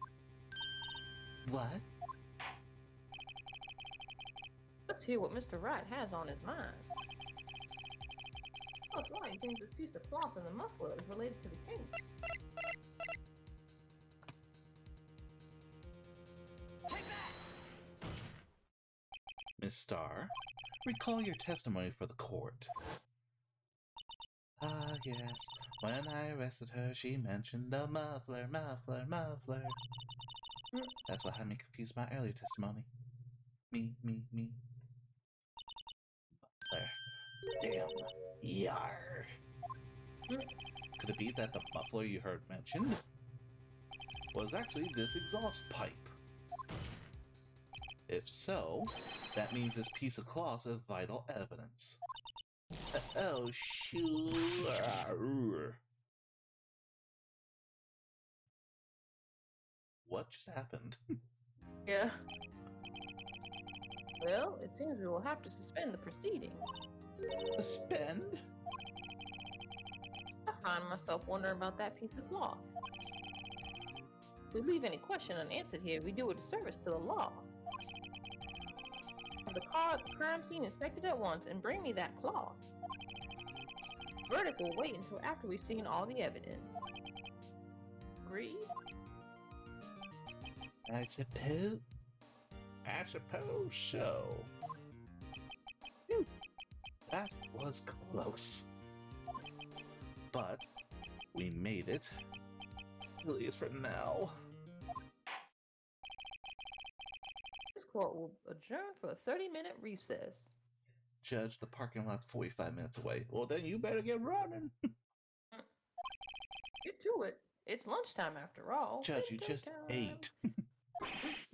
S1: What?
S2: Let's hear what Mr. Wright has on his mind. That's why he thinks this piece of cloth in the muffler is related to the case.
S3: Take that!
S1: Miss Starr, recall your testimony for the court. Ah, yes. When I arrested her, she mentioned a muffler, muffler, muffler. That's what had me confuse my earlier testimony. Me. Muffler. Yar. Could it be that the muffler you heard mentioned was actually this exhaust pipe? If so, that means this piece of cloth is vital evidence. Oh, sure. What just happened?
S2: Yeah. Well, it seems we will have to suspend the proceeding.
S1: Suspend?
S2: I find myself wondering about that piece of cloth. If we leave any question unanswered here, we do a disservice to the law. Have the crime scene inspected at once and bring me that cloth. Verdict will wait until after we've seen all the evidence. Agreed?
S1: I suppose so. Phew, that was close. But we made it. At least for now.
S2: This court will adjourn for a 30-minute recess.
S1: Judge, the parking lot's 45 minutes away. Well, then you better get running.
S2: Get to it. It's lunchtime after all.
S1: Judge, you just ate.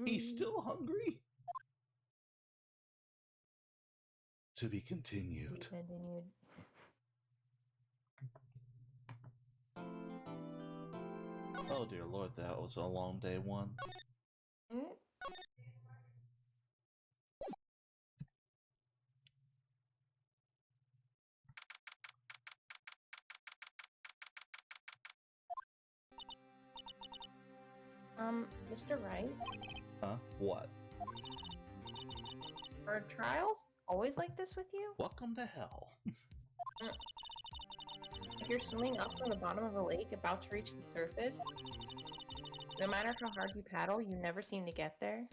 S1: He's still hungry? To be continued. Oh dear lord, that was a long day one.
S2: Mr. Wright,
S1: Huh? What?
S2: are trials always like this with you?
S1: Welcome to hell.
S2: If you're swimming up from the bottom of a lake about to reach the surface, no matter how hard you paddle, you never seem to get there?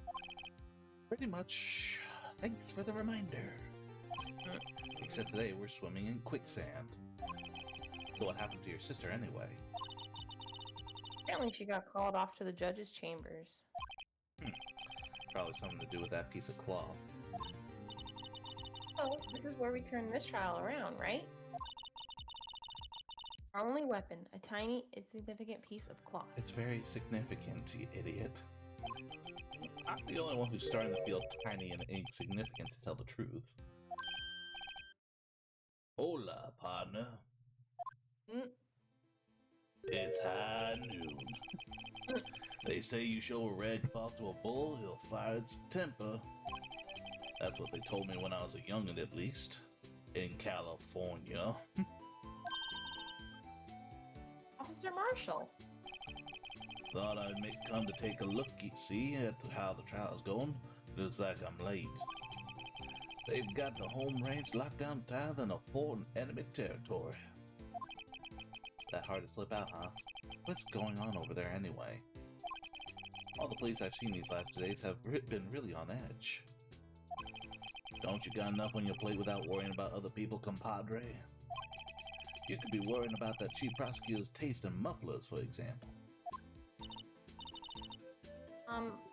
S1: Pretty much. Thanks for the reminder. Except today we're swimming in quicksand. So what happened to your sister anyway?
S2: Apparently she got called off to the judge's chambers.
S1: Probably something to do with that piece of cloth.
S2: So, this is where we turn this trial around, right? Our only weapon, a tiny, insignificant piece of cloth.
S1: It's very significant, you idiot. I'm the only one who's starting to feel tiny and insignificant, to tell the truth. Hola, partner. It's high noon. They say you show a red cloth to a bull, he'll fire its temper. That's what they told me when I was a youngin', at least. In California.
S2: Officer Marshall.
S1: Thought I'd come to take a look-see at how the trial's going. Looks like I'm late. They've got the home range locked down tighter than a fort in enemy territory. That hard to slip out, huh? What's going on over there anyway? All the police I've seen these last 2 days have been really on edge. Don't you got enough on your plate without worrying about other people, compadre? You could be worrying about that chief prosecutor's taste in mufflers, for example.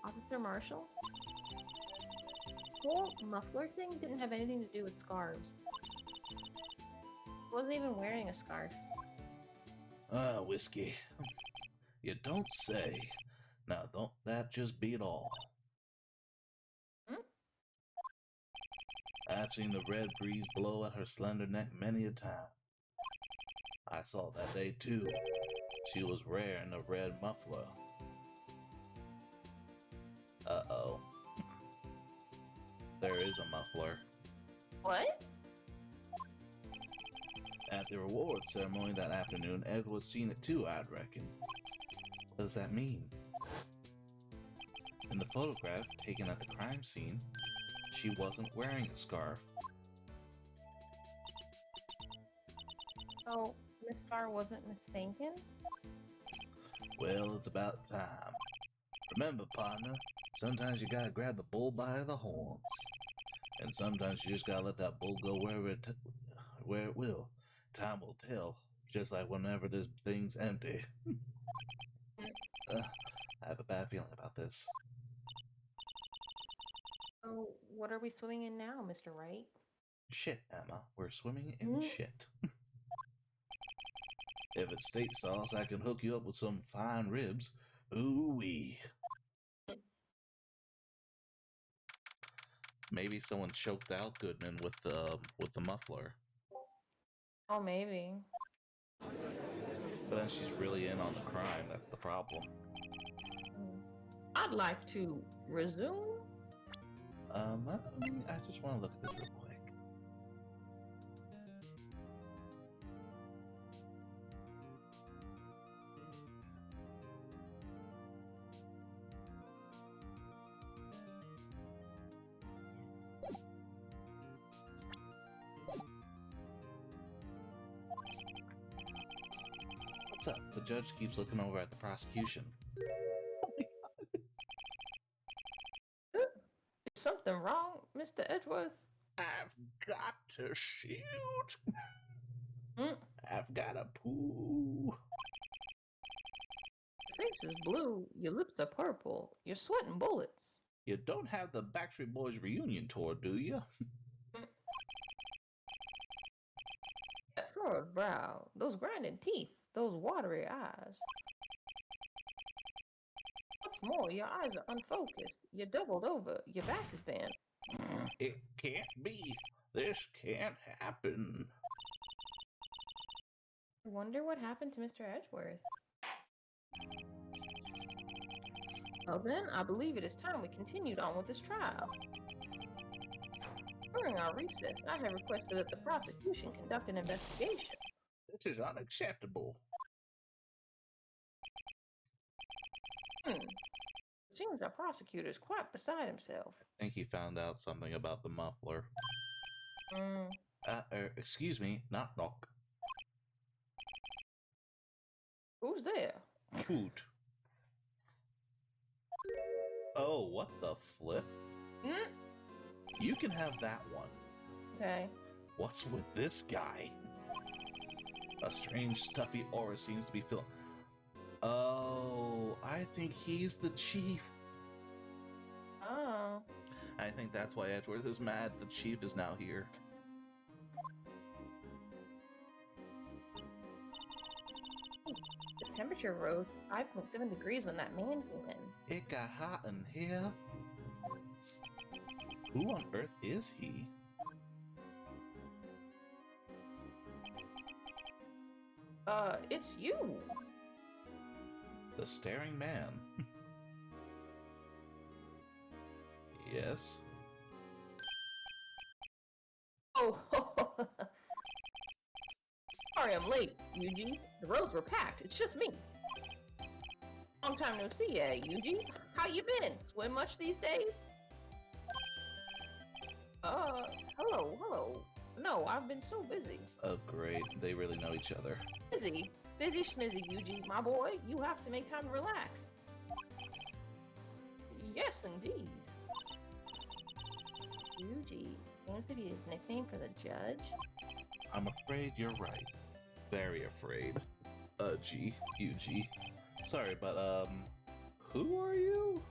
S2: Officer Marshall? The whole muffler thing didn't have anything to do with scarves. I wasn't even wearing a scarf.
S1: Ah, whiskey. You don't say. Now, don't that just beat all? I've seen the red breeze blow at her slender neck many a time. I saw that day, too. She was wearing a red muffler. Uh-oh. There is a muffler.
S2: What?
S1: At the reward ceremony that afternoon, Edward seen it too, I'd reckon. What does that mean? In the photograph taken at the crime scene, she wasn't wearing a scarf.
S2: So, Miss Star wasn't mistaken?
S1: Well, it's about time. Remember, partner, sometimes you gotta grab the bull by the horns. And sometimes you just gotta let that bull go where it will. Time will tell, just like whenever this thing's empty. I have a bad feeling about this.
S2: So, what are we swimming in now, Mr. Wright?
S1: Shit, Emma. We're swimming in shit. If it's steak sauce, I can hook you up with some fine ribs. Ooh-wee. Maybe someone choked out Goodman with the muffler.
S2: Oh, maybe.
S1: But then she's really in on the crime. That's the problem.
S2: I'd like to resume.
S1: I just want to look at this real quick. What's up? The judge keeps looking over at the prosecution.
S2: Is something wrong, Mr. Edgeworth?
S1: I've got to shoot.
S2: Hmm?
S1: I've got to poo.
S2: Your face is blue, your lips are purple, you're sweating bullets.
S1: You don't have the Backstreet Boys reunion tour, do you?
S2: That furrowed brow, those grinding teeth, those watery eyes. What's more, your eyes are unfocused, you're doubled over, your back is bent.
S1: It can't be. This can't happen.
S2: I wonder what happened to Mr. Edgeworth. Well then, I believe it is time we continued on with this trial. During our recess, I have requested that the prosecution conduct an investigation.
S1: This is unacceptable.
S2: It seems our prosecutor is quite beside himself.
S1: I think he found out something about the muffler.
S2: Hmm.
S1: Excuse me, knock knock.
S2: Who's there?
S1: Hoot. Oh, what the flip?
S2: Hmm?
S1: You can have that one.
S2: Okay.
S1: What's with this guy? A strange, stuffy aura seems to be filling. Oh, I think he's the chief.
S2: Oh.
S1: I think that's why Edgeworth is mad. The chief is now here.
S2: The temperature rose 5.7 degrees when that man came in.
S1: It got hot in here. Who on earth is he?
S2: It's you.
S1: The staring man. Yes.
S2: Oh, sorry I'm late, Yuji. The roads were packed. It's just me. Long time no see, Yuji. How you been? Swim much these days? Hello. No, I've been so busy.
S1: Oh, great. They really know each other.
S2: Busy schmizzy, Yuji. My boy, you have to make time to relax. Yes, indeed. Yuji seems to be his nickname for the judge.
S1: I'm afraid you're right. Very afraid. Yuji. Sorry, but, who are you?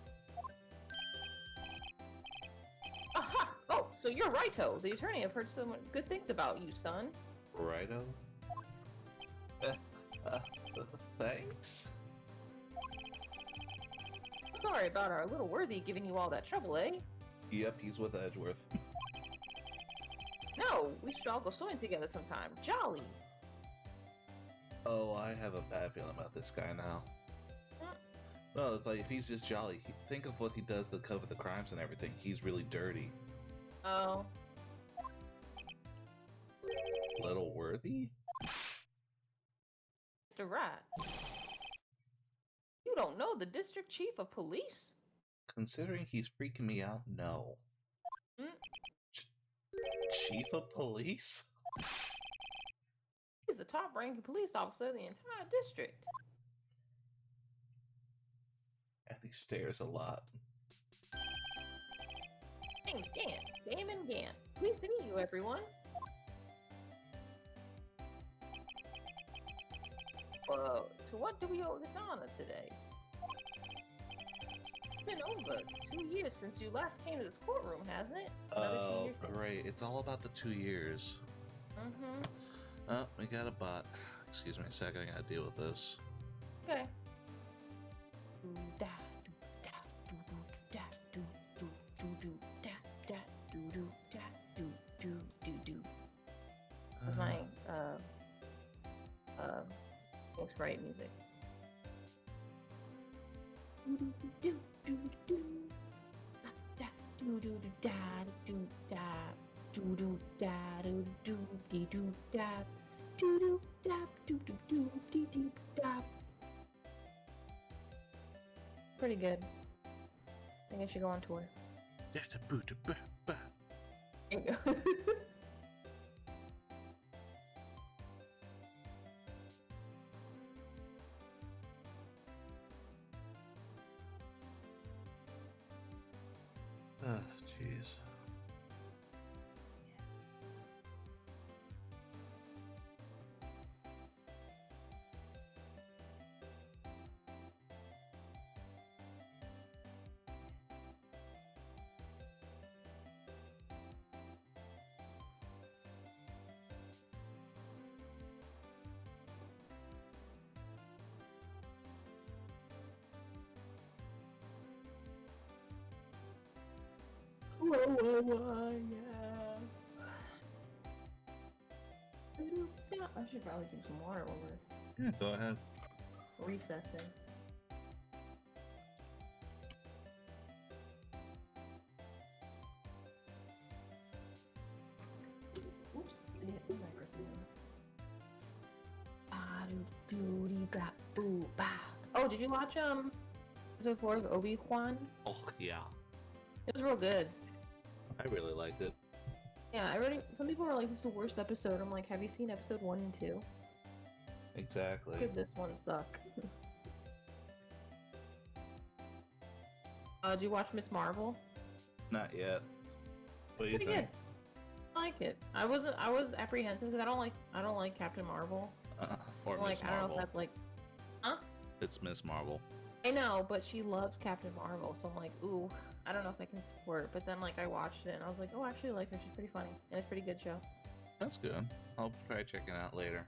S2: Aha! Oh, so you're Righto, the attorney. I've heard so good things about you, son.
S1: Righto? Thanks.
S2: Sorry about our little worthy giving you all that trouble, eh?
S1: Yep, he's with Edgeworth.
S2: No, we should all go swimming together sometime. Jolly!
S1: Oh, I have a bad feeling about this guy now. Well, it's like, if he's just jolly, think of what he does to cover the crimes and everything. He's really dirty.
S2: Oh.
S1: Little worthy?
S2: Mr. Wright. You don't know the district chief of police?
S1: Considering he's freaking me out, no.
S2: Hmm?
S1: Chief of police?
S2: He's the top-ranking police officer in the entire district.
S1: And he stares a lot.
S2: Name's Gant. Damon Gant. Pleased to meet you, everyone. To what do we owe this honor today? It's been over 2 years since you last came to this courtroom, hasn't it?
S1: Oh, great. It's all about the 2 years.
S2: Mm-hmm.
S1: Oh, we got a bot. Excuse me a second, I gotta deal with this.
S2: Okay. That's my thanks Wright music. Pretty good. I think I should go on tour. There you go.
S1: Ah, jeez.
S2: Yeah. I should probably drink some water when
S1: Yeah, go ahead.
S2: we're recessing. Oops, I hit the microphone. Oh, did you watch episode 4 of Obi-Wan?
S1: Oh, yeah.
S2: It was real good.
S1: I really liked it.
S2: Yeah, some people were like, this is the worst episode. I'm like, have you seen episode 1 and 2?
S1: Exactly.
S2: Could this one suck? Did you watch Miss Marvel?
S1: Not yet. What do you
S2: Pretty
S1: think?
S2: good. I like it. I was apprehensive because I don't like Captain Marvel.
S1: Or
S2: I'm
S1: Miss
S2: like, I don't know
S1: Marvel.
S2: if that's like, huh?
S1: It's Miss Marvel.
S2: I know, but she loves Captain Marvel, so I'm like, ooh, I don't know if I can support. But then like I watched it and I was like, oh, I actually like her. She's pretty funny and it's a pretty good show.
S1: That's good. I'll try checking it out later.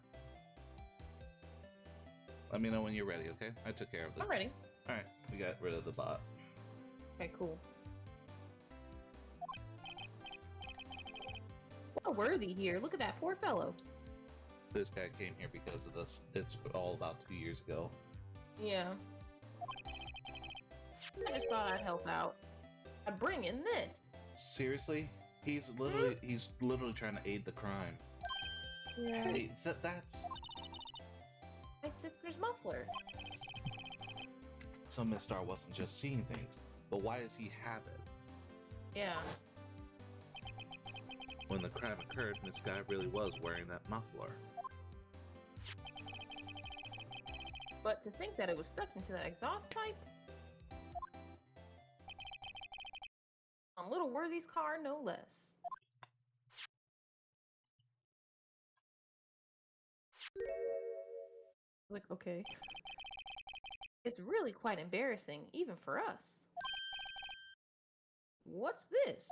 S1: Let me know when you're ready, okay? I took care of this.
S2: I'm ready.
S1: Alright, we got rid of the bot.
S2: Okay, cool. What worthy here? Look at that poor fellow.
S1: This guy came here because of this. It's all about 2 years ago.
S2: Yeah. I just thought I'd help out. I bring in this.
S1: Seriously? He's literally trying to aid the crime.
S2: Yeah.
S1: Hey, that's...
S2: My sister's muffler.
S1: So Miss Star wasn't just seeing things, but why does he have it?
S2: Yeah.
S1: When the crime occurred, this guy really was wearing that muffler.
S2: But to think that it was stuck into that exhaust pipe? On Little Worthy's car, no less. Like, okay. It's really quite embarrassing, even for us. What's this?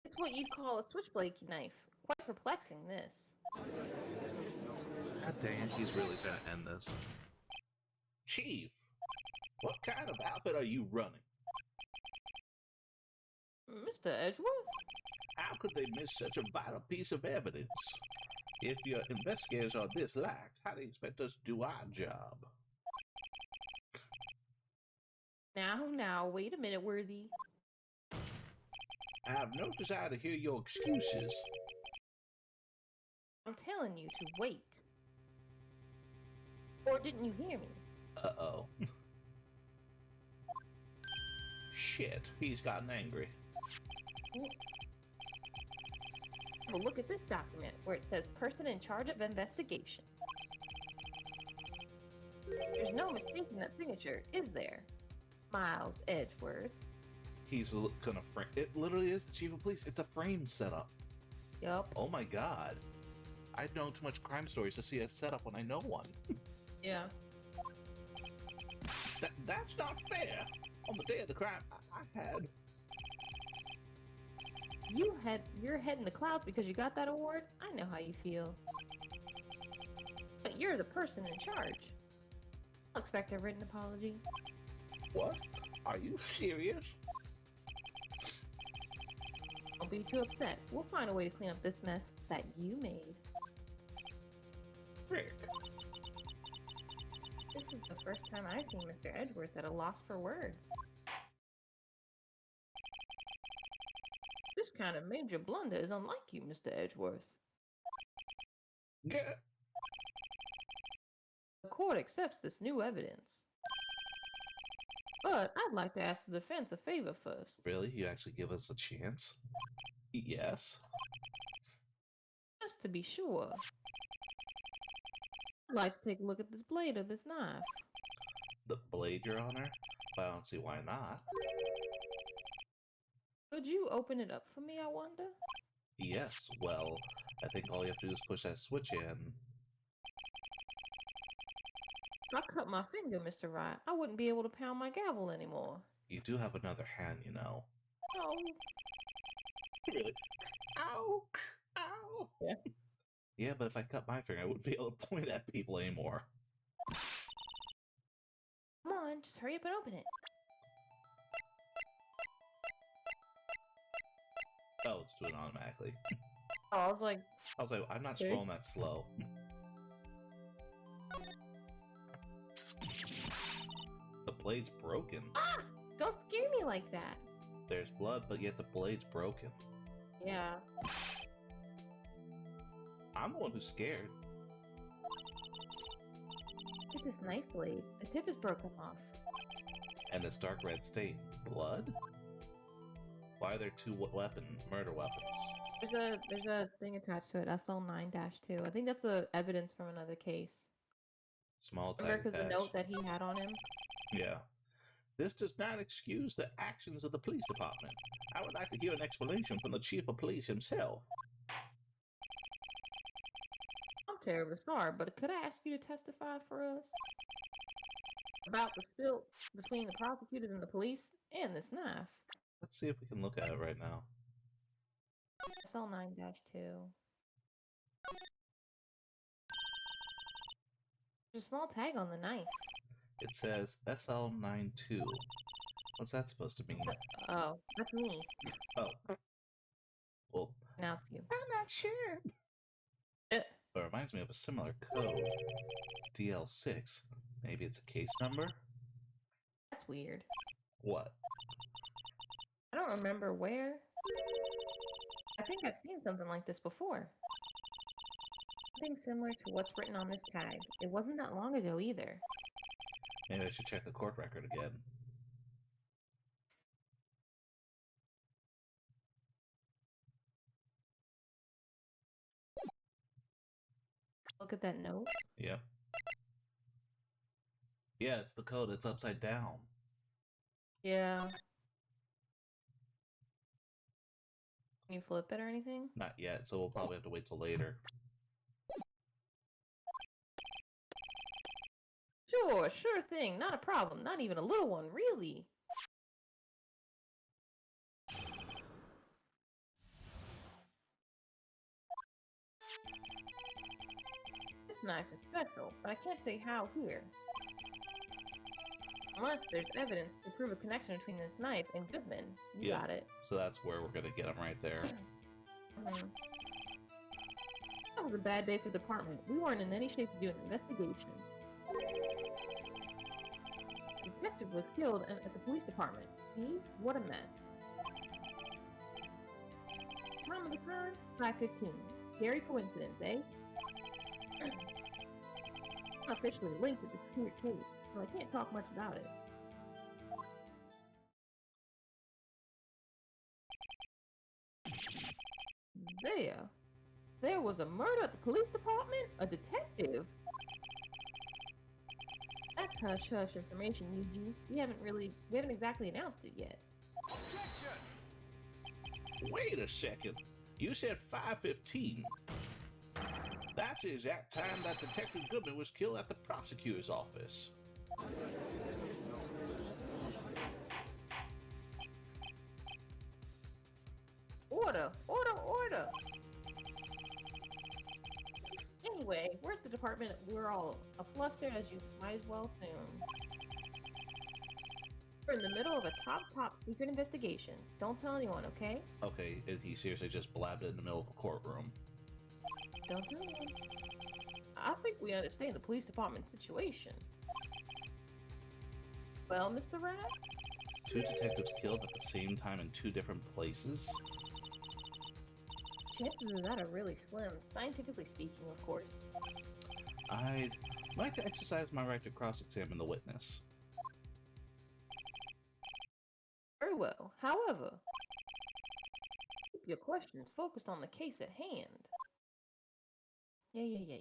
S2: It's what you'd call a switchblade knife. Quite perplexing, this.
S1: God dang it, he's really trying to end this. Chief, what kind of outfit are you running?
S2: Mr. Edgeworth?
S1: How could they miss such a vital piece of evidence? If your investigators are this lax, how do you expect us to do our job?
S2: Now, wait a minute, Worthy.
S1: I have no desire to hear your excuses.
S2: I'm telling you to wait. Or didn't you hear me?
S1: Uh-oh. Shit, he's gotten angry.
S2: Well, look at this document where it says person in charge of investigation. There's no mistaking that signature, is there? Miles Edgeworth.
S1: He's gonna frame. It literally is the chief of police. It's a frame setup.
S2: Yup.
S1: Oh my god. I know too much crime stories to see a setup when I know one.
S2: Yeah.
S1: That's not fair. On the day of the crime, I had...
S2: You had your head in the clouds because you got that award? I know how you feel. point, you're the person in charge. I'll expect a written apology.
S1: What? Are you serious?
S2: Don't be too upset. We'll find a way to clean up this mess that you made.
S1: Rick.
S2: This is the first time I've seen Mr. Edgeworth at a loss for words. This kind of major blunder is unlike you, Mr. Edgeworth.
S1: Yeah.
S2: The court accepts this new evidence. But I'd like to ask the defense a favor first.
S1: Really? You actually give us a chance? Yes.
S2: Just to be sure. I'd like to take a look at this blade of this knife.
S1: The blade, Your Honor? I don't see why not.
S2: Could you open it up for me, I wonder?
S1: Yes, well, I think all you have to do is push that switch in.
S2: If I cut my finger, Mr. Wright, I wouldn't be able to pound my gavel anymore.
S1: You do have another hand, you know.
S2: Oh.
S1: Really? Ow! Ow!
S2: Yeah.
S1: Yeah, but if I cut my finger, I wouldn't be able to point at people anymore.
S2: Come on, just hurry up and open it.
S1: Oh, it's doing it automatically.
S2: Oh, I was like,
S1: I'm not
S2: Okay.
S1: scrolling that slow. The blade's broken.
S2: ah! Don't scare me like that.
S1: There's blood, but yet the blade's broken.
S2: Yeah.
S1: I'm the one who's scared.
S2: Look at this knife blade. The tip is broken off.
S1: And this dark red stain. Blood? Why are there two murder weapons?
S2: There's a thing attached to it, SL9-2. I think that's evidence from another case.
S1: Small tag
S2: Remember, because the
S1: attached.
S2: note that he had on him?
S1: Yeah. This does not excuse the actions of the police department. I would like to hear an explanation from the chief of police himself.
S2: I'm terribly sorry, but could I ask you to testify for us? About the spill between the prosecutors and the police and this knife.
S1: Let's see if we can look at it right now.
S2: SL9-2. There's a small tag on the knife.
S1: It says SL92. What's that supposed to mean?
S2: Oh, that's me.
S1: Oh. Well,
S2: Now it's you.
S1: I'm not sure.
S2: Eh,
S1: It reminds me of a similar code. DL6. Maybe it's a case number?
S2: That's weird.
S1: What?
S2: I don't remember where. I think I've seen something like this before. Something similar to what's written on this tag. It wasn't that long ago either.
S1: Maybe I should check the court record again.
S2: Look at that note.
S1: Yeah. Yeah, it's the code. It's upside down.
S2: Yeah. Can you flip it or anything?
S1: Not yet, so we'll probably have to wait till later.
S2: Sure thing. Not a problem. Not even a little one, really. This knife is special, but I can't say how here. Unless there's evidence to prove a connection between this knife and Goodman. You
S1: Yeah.
S2: got it.
S1: So that's where we're gonna get him right there.
S2: Mhm. That was a bad day for the department. We weren't in any shape to do an investigation. The detective was killed at the police department. See? What a mess. Time of the crime? 5:15. Scary coincidence, eh? I'm officially linked to the secret case, so I can't talk much about it. There was a murder at the police department? A detective? That's hush-hush information, Yuji. We haven't exactly announced it yet.
S3: Objection!
S1: Wait a second. You said 5:15. That's the exact time that Detective Goodman was killed at the prosecutor's office.
S2: Order! Anyway, we're at the department, we're all aflustered, as you might as well assume. We're in the middle of a top secret investigation. Don't tell anyone, okay?
S1: Okay, he seriously just blabbed it in the middle of a courtroom.
S2: Don't tell anyone. I think we understand the police department situation. Well, Mr. Rat?
S1: 2 detectives killed at the same time in 2 different places?
S2: Chances of that are really slim, scientifically speaking, of course.
S1: I'd like to exercise my right to cross-examine the witness.
S2: Very well. However, keep your questions focused on the case at hand. Yeah.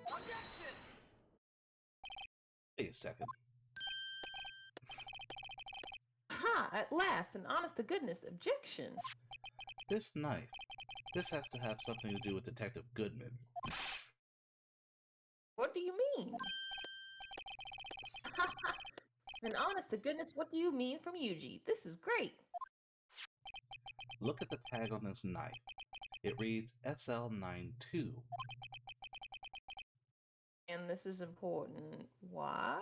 S3: Objection!
S1: Wait a second.
S2: Ha! At last, an honest-to-goodness objection.
S1: This knife. This has to have something to do with Detective Goodman.
S2: What do you mean? An honest-to-goodness, what do you mean from Yuji? This is great.
S1: Look at the tag on this knife. It reads SL92.
S2: And this is important. Why?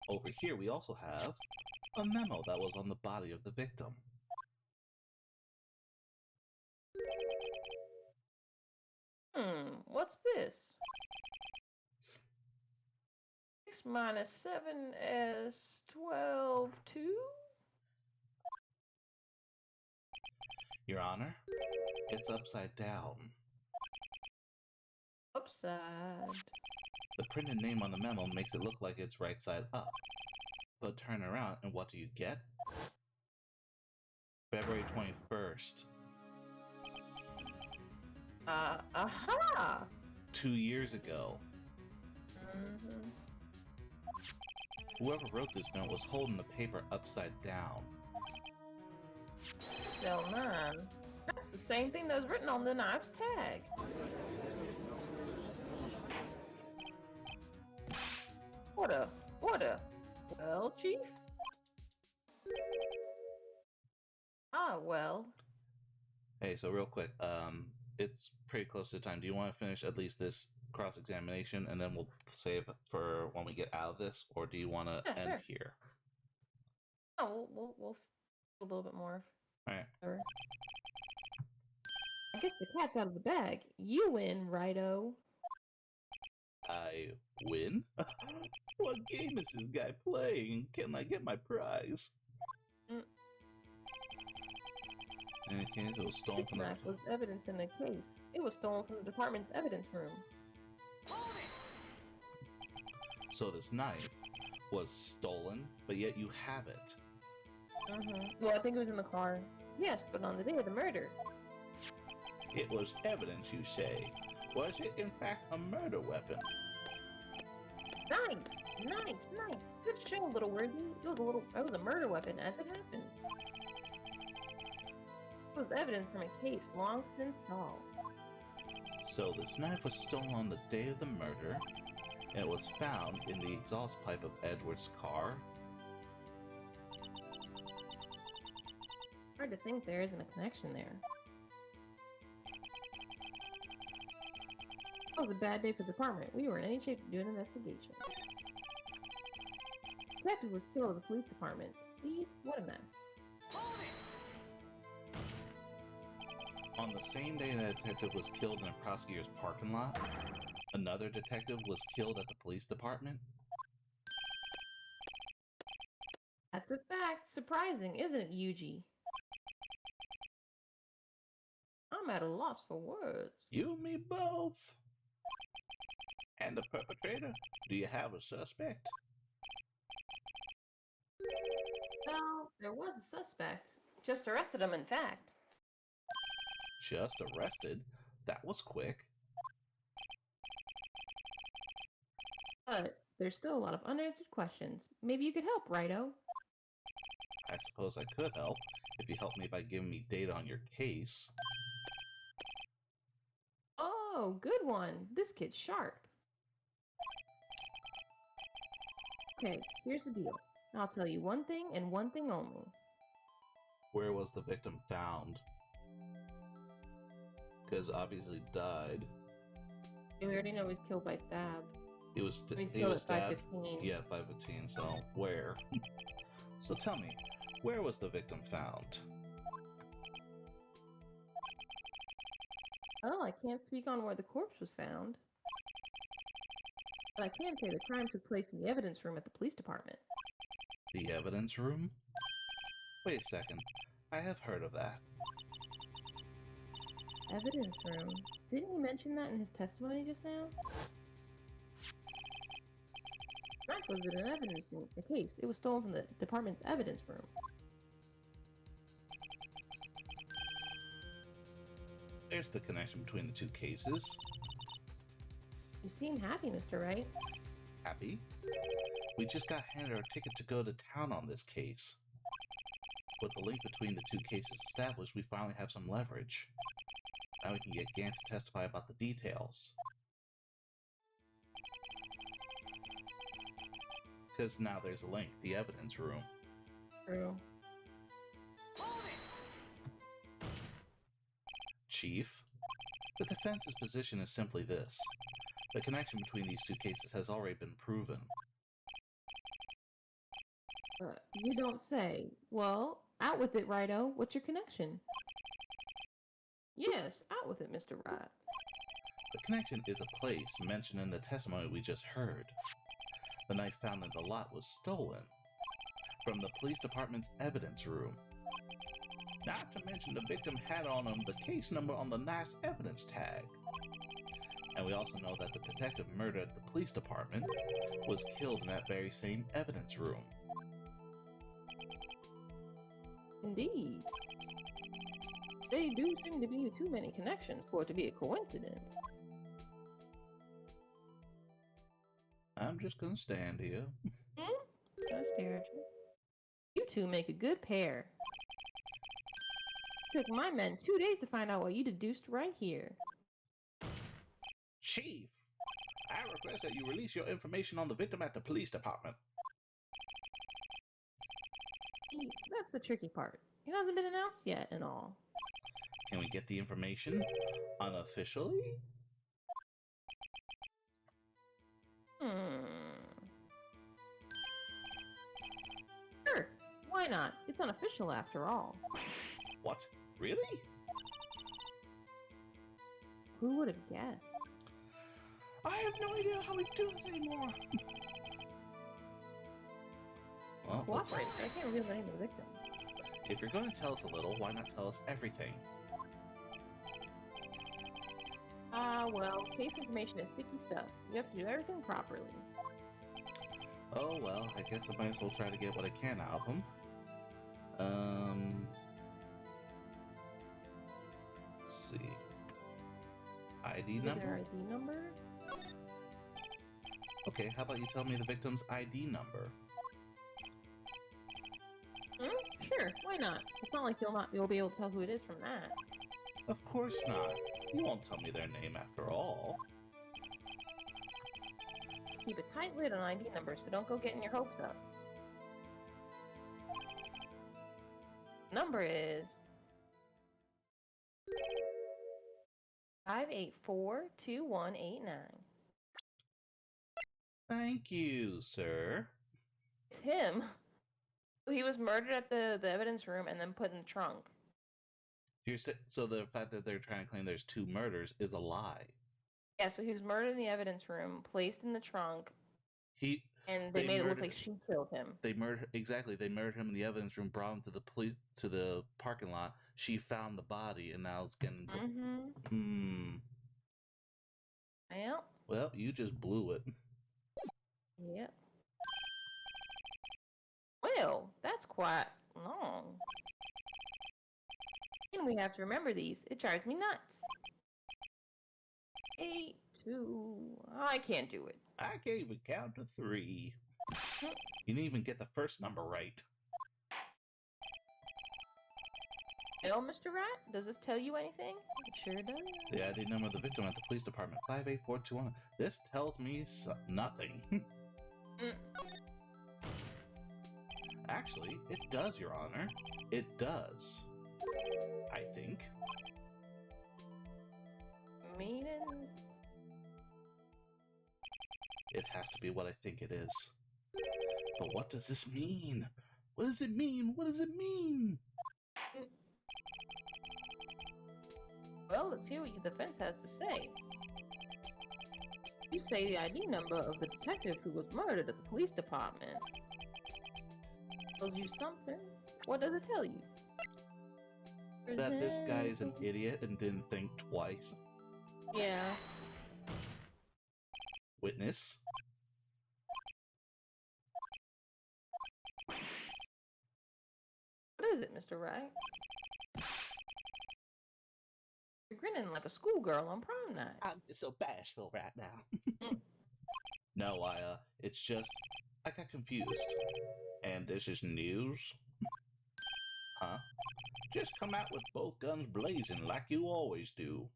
S1: Over here we also have a memo that was on the body of the victim.
S2: What's this? 6 minus 7 is 12, 2?
S1: Your Honor, it's upside down.
S2: Upside.
S1: The printed name on the memo makes it look like it's right side up. But turn around and what do you get? February 21st.
S2: Aha!
S1: 2 years ago.
S2: Mm-hmm.
S1: Whoever wrote this note was holding the paper upside down.
S2: Cell 9. That's the same thing that was written on the knife's tag. What a... Well, Chief? Well...
S1: Hey, so real quick, it's pretty close to time. Do you want to finish at least this cross-examination and then we'll save it for when we get out of this, or do you want to end
S2: sure.
S1: here?
S2: Oh, we'll a little bit more.
S1: Alright.
S2: Sure. I guess the cat's out of the bag. You win, Righto.
S1: I win? What game is this guy playing? Can I get my prize? Okay, it was stolen
S2: This
S1: from the...
S2: knife was evidence in the case. It was stolen from the department's evidence room.
S3: Hold it!
S1: So this knife was stolen, but yet you have it.
S2: Well, I think it was in the car. Yes, but on the day of the murder.
S1: It was evidence, you say. Was it in fact a murder weapon?
S2: Nice. Good show, little worthy. It was a murder weapon as it happened. It was evidence from a case long since solved.
S1: So this knife was stolen on the day of the murder, and it was found in the exhaust pipe of Edward's car.
S2: Hard to think there isn't a connection there. It was a bad day for the department. We were in any shape to do an investigation. Detective was killed at the police department. See? What a mess.
S3: Hold it!
S1: On the same day that a detective was killed in a prosecutor's parking lot, another detective was killed at the police department.
S2: That's a fact. Surprising, isn't it, Yuji? I'm at a loss for words.
S1: You and me both. And the perpetrator? Do you have a suspect?
S2: Well, there was a suspect. Just arrested him, in fact.
S1: Just arrested? That was quick.
S2: But there's still a lot of unanswered questions. Maybe you could help, Righto.
S1: I suppose I could help, if you help me by giving me data on your case.
S2: Oh, good one. This kid's sharp. Okay, here's the deal. I'll tell you one thing and one thing only.
S1: Where was the victim found? Because obviously died.
S2: We already know he's killed by stab.
S1: He was
S2: He's
S1: he
S2: killed
S1: was
S2: at
S1: stabbed.
S2: 5:15.
S1: Yeah, 5:15. So where? So tell me, where was the victim found?
S2: Oh, I can't speak on where the corpse was found. But I can say the crime took place in the evidence room at the police department.
S1: The evidence room? Wait a second. I have heard of that.
S2: Evidence room? Didn't he mention that in his testimony just now? Not was it an evidence room? A case. It was stolen from the department's evidence room.
S1: There's the connection between the two cases.
S2: You seem happy, Mr. Wright.
S1: Happy? We just got handed our ticket to go to town on this case. With the link between the two cases established, we finally have some leverage. Now we can get Gant to testify about the details. Because now there's a link, the evidence room.
S2: True.
S3: Hold it!
S1: Chief, the defense's position is simply this. The connection between these two cases has already been proven.
S2: You don't say. Well, out with it, Righto. What's your connection? Yes, out with it, Mr. Wright.
S1: The connection is a place mentioned in the testimony we just heard. The knife found in the lot was stolen from the police department's evidence room. Not to mention the victim had on him the case number on the knife's evidence tag. And we also know that the detective murdered at the police department was killed in that very same evidence room.
S2: Indeed. They do seem to be too many connections for it to be a coincidence.
S1: I'm just gonna stand here.
S2: I scared you. You two make a good pair. It took my men 2 days to find out what you deduced right here.
S1: Chief, I request that you release your information on the victim at the police department.
S2: See, that's the tricky part. It hasn't been announced yet and all.
S1: Can we get the information unofficially?
S2: Sure, why not? It's unofficial after all.
S1: What? Really?
S2: Who would have guessed?
S1: I have no idea how we do this anymore. Well, let's
S2: Cooperate. I can't reveal the name of the victim.
S1: If you're going to tell us a little, why not tell us everything?
S2: Well, case information is sticky stuff. You have to do everything properly.
S1: Oh well, I guess I might as well try to get what I can out of him. Let's see. ID
S2: Is
S1: number?
S2: their ID number?
S1: Okay, how about you tell me the victim's ID number?
S2: Sure, why not? It's not like you'll be able to tell who it is from that.
S1: Of course not. You won't tell me their name after all.
S2: Keep a tight lid on ID numbers, so don't go getting your hopes up. Number is 5842189.
S1: Thank you, sir.
S2: It's him. He was murdered at the evidence room and then put in the trunk.
S1: So the fact that they're trying to claim there's two murders is a lie.
S2: Yeah, so he was murdered in the evidence room, placed in the trunk,
S1: He
S2: and they made it look like she killed him.
S1: They murdered him in the evidence room, brought him to the to the parking lot. She found the body, and now it's getting. Well, you just blew it.
S2: Yep. Well, that's quite long. And we have to remember these. It drives me nuts. 8, 2... I can't do it.
S1: I can't even count to 3. You didn't even get the first number right.
S2: Well, Mr. Rat, does this tell you anything? It sure does.
S1: The ID number of the victim at the police department, 58421. This tells me nothing.
S2: Mm.
S1: Actually, it does, Your Honor. It does. I think.
S2: Meaning?
S1: It has to be what I think it is. But what does this mean? What does it mean? What does it mean?
S2: Well, let's hear what your defense has to say. You say the ID number of the detective who was murdered at the police department. Tells you something. What does it tell you?
S1: That this guy is an idiot and didn't think twice.
S2: Yeah.
S1: Witness.
S2: What is it, Mr. Wright? You're grinning like a schoolgirl on prom night.
S1: I'm just so bashful right now. No, it's just, I got confused. And this is news? Huh? Just come out with both guns blazing like you always do.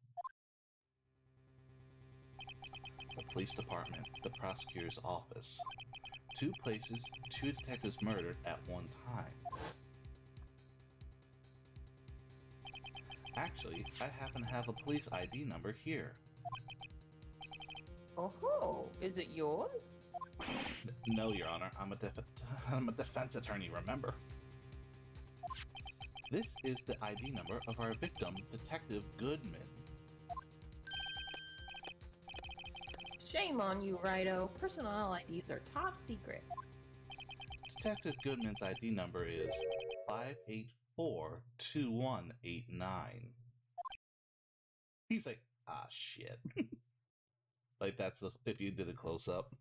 S1: The police department, the prosecutor's office. 2 places, 2 detectives murdered at one time. Actually, I happen to have a police ID number here.
S2: Oh, is it yours?
S1: No, Your Honor, I'm a defense attorney, remember? This is the ID number of our victim, Detective Goodman.
S2: Shame on you, Righto. Personal IDs are top secret.
S1: Detective Goodman's ID number is 5842189. He's like, ah, shit. Like, that's the, if you did a close-up.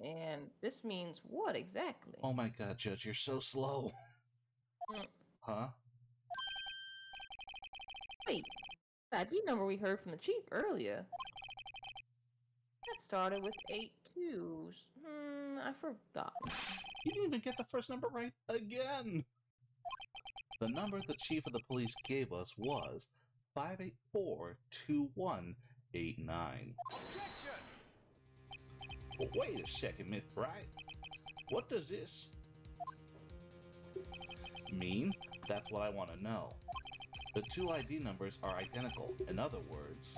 S2: And this means what exactly?
S1: Oh my god, Judge, you're so slow. Huh?
S2: Wait, the ID number we heard from the chief earlier. That started with 8 2s. I forgot.
S1: You didn't even get the first number right again. The number the chief of the police gave us was 5842189.
S3: Objection!
S1: Well, wait a second, Miss Wright. What does this mean? That's what I want to know. The 2 ID numbers are identical. In other words,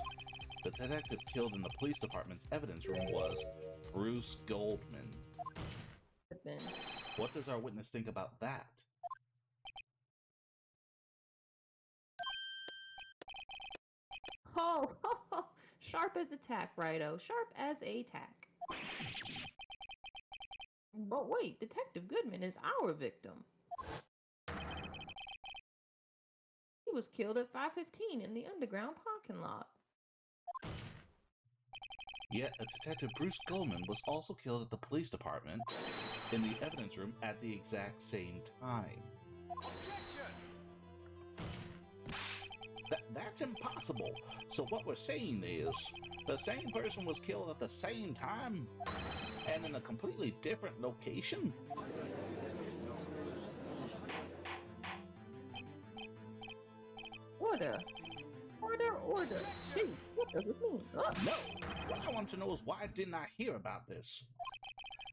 S1: the detective killed in the police department's evidence room was Bruce Goldman. What does our witness think about that?
S2: Oh, sharp as a tack, Righto. Sharp as a tack. But wait, Detective Goodman is our victim. He was killed at 5:15 in the underground parking lot.
S1: Yet, a Detective Bruce Goldman was also killed at the police department in the evidence room at the exact same time.
S3: Objection!
S1: That's impossible. So what we're saying is, the same person was killed at the same time and in a completely different location?
S2: Order. Order. Chief, what does this mean? Oh.
S1: No. What I want to know is why didn't I hear about this?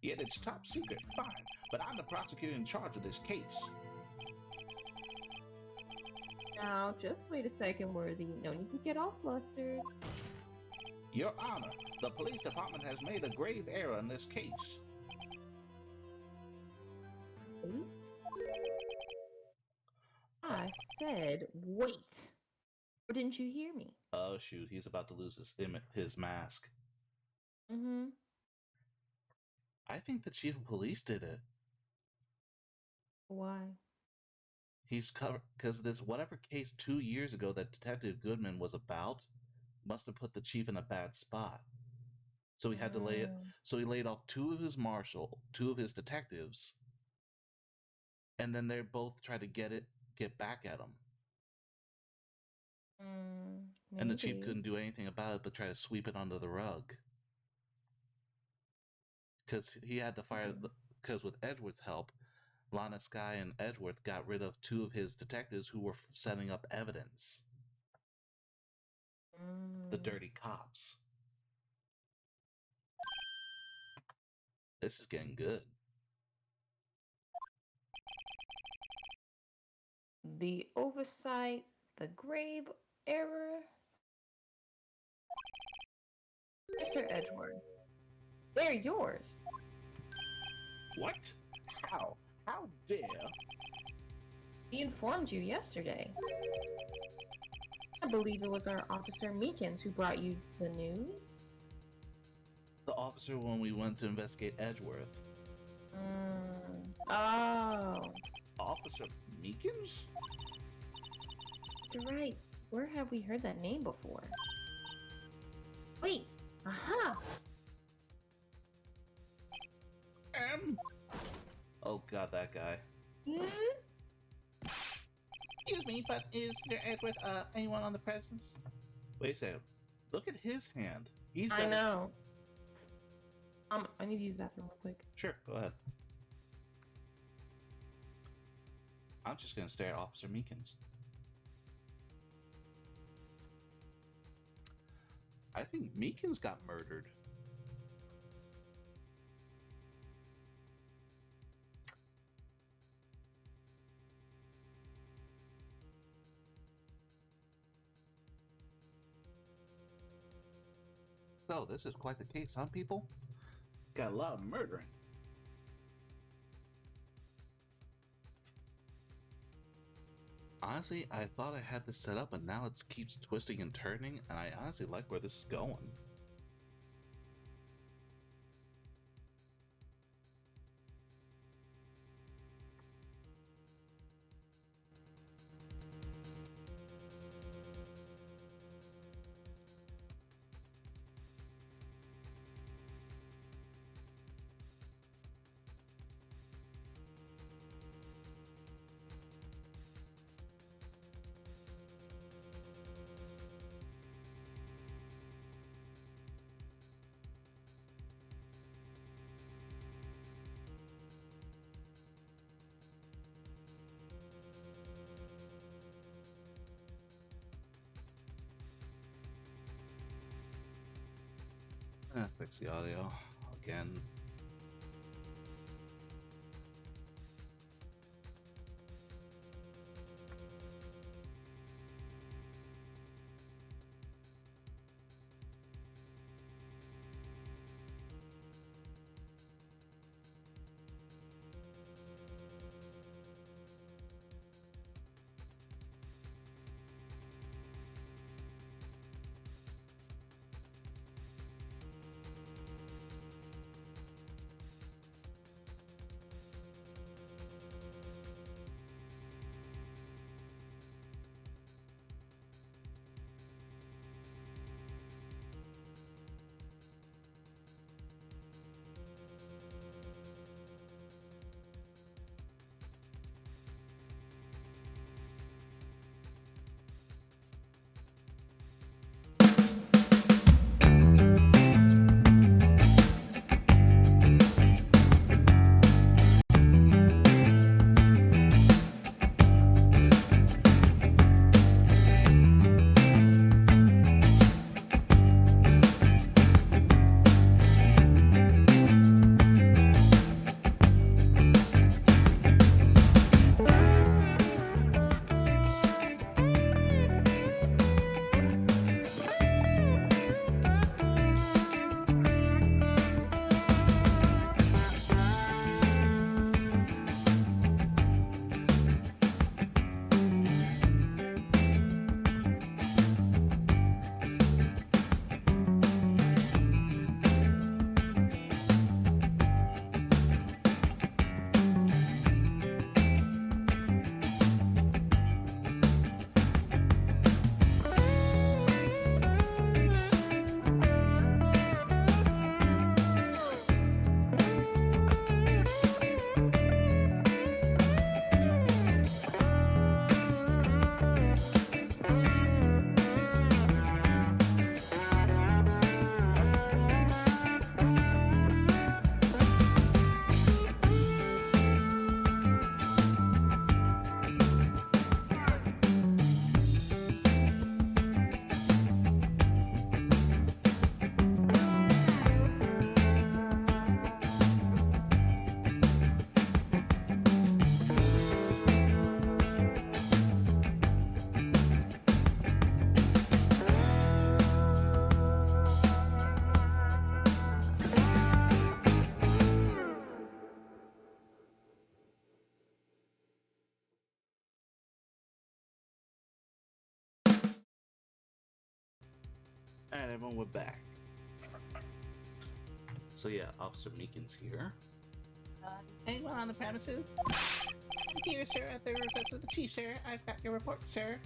S1: Yet it's top secret, fine, but I'm the prosecutor in charge of this case.
S2: Now, just wait a second, Worthy. No need to get all flustered.
S1: Your Honor, the police department has made a grave error in this case.
S2: Wait. I said wait. Or didn't you hear me?
S1: Oh shoot, he's about to lose his mask.
S2: Mm-hmm.
S1: I think the chief of police did it.
S2: Why?
S1: He's covered because this whatever case 2 years ago that Detective Goodman was about must have put the chief in a bad spot. So he had to lay it. So he laid off 2 of his detectives, and then they both tried to get back at him. And the chief couldn't do anything about it but try to sweep it under the rug. Because he had to fire because with Edward's help, Lana Skye and Edgeworth got rid of two of his detectives who were setting up evidence. The dirty cops. This is getting good.
S2: The oversight, the grave error. Mr. Edgeworth, they're yours.
S1: What? How? How dare?
S2: He informed you yesterday. I believe it was our officer Meekins who brought you the news.
S1: The officer when we went to investigate Edgeworth.
S2: Oh.
S1: Officer Meekins?
S2: Mr. Wright, where have we heard that name before? Wait. Aha!
S1: Oh god, that guy. Excuse me, but is there Edward, anyone on the presence? Wait a second. Look at his hand. He's got
S2: I know. I need to use the bathroom real quick.
S1: Sure, go ahead. I'm just gonna stare at Officer Meekins. I think Meekins got murdered. So, this is quite the case, huh, people? Got a lot of murdering. Honestly, I thought I had this set up, and now it keeps twisting and turning, and I honestly like where this is going. Fix the audio again. Alright, everyone, we're back. So yeah, Officer Meekin's here. Anyone on the premises? Here, sir, at the request of the chief, sir. I've got your report, sir.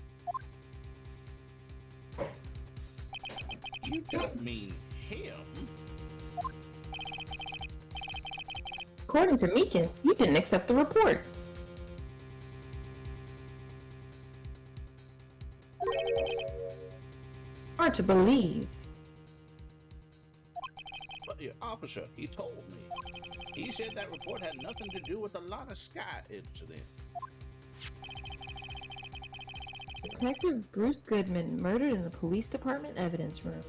S1: You don't mean him.
S2: According to Meekins, you didn't accept the report. Hard to believe.
S1: But your officer, he told me. He said that report had nothing to do with the Lana Sky incident.
S2: Detective Bruce Goodman murdered in the police department evidence room.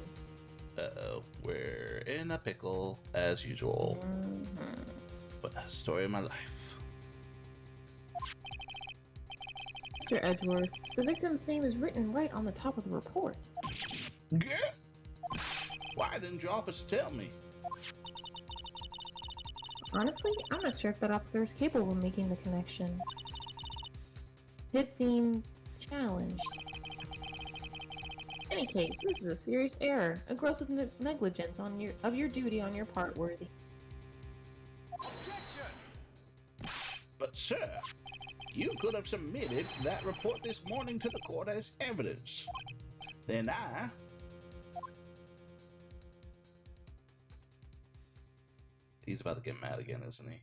S1: Uh-oh, we're in a pickle, as usual. But a story of my life.
S2: Mr. Edgeworth, the victim's name is written right on the top of the report.
S1: Yeah. Why didn't your officer tell me?
S2: Honestly, I'm not sure if that officer is capable of making the connection. It seemed challenged. In any case, this is a serious error, a gross negligence of your duty on your part, Worthy.
S3: Objection!
S1: But sir, you could have submitted that report this morning to the court as evidence. Then He's about to get mad again, isn't he?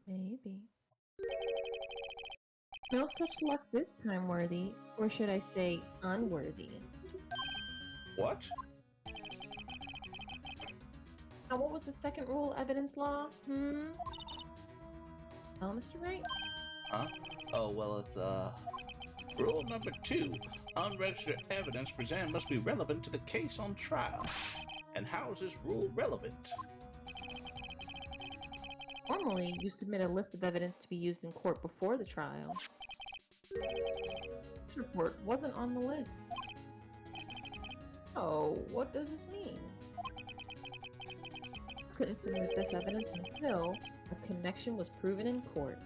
S2: Maybe. No such luck this time, Worthy. Or should I say, unworthy.
S1: What?
S2: Now, what was the second rule of evidence law? Oh, Mr. Wright?
S1: Huh? Oh, well, it's, rule number 2. Unregistered evidence presented must be relevant to the case on trial. And how is this rule relevant?
S2: Normally, you submit a list of evidence to be used in court before the trial. This report wasn't on the list. Oh, what does this mean? I couldn't submit this evidence until a connection was proven in court.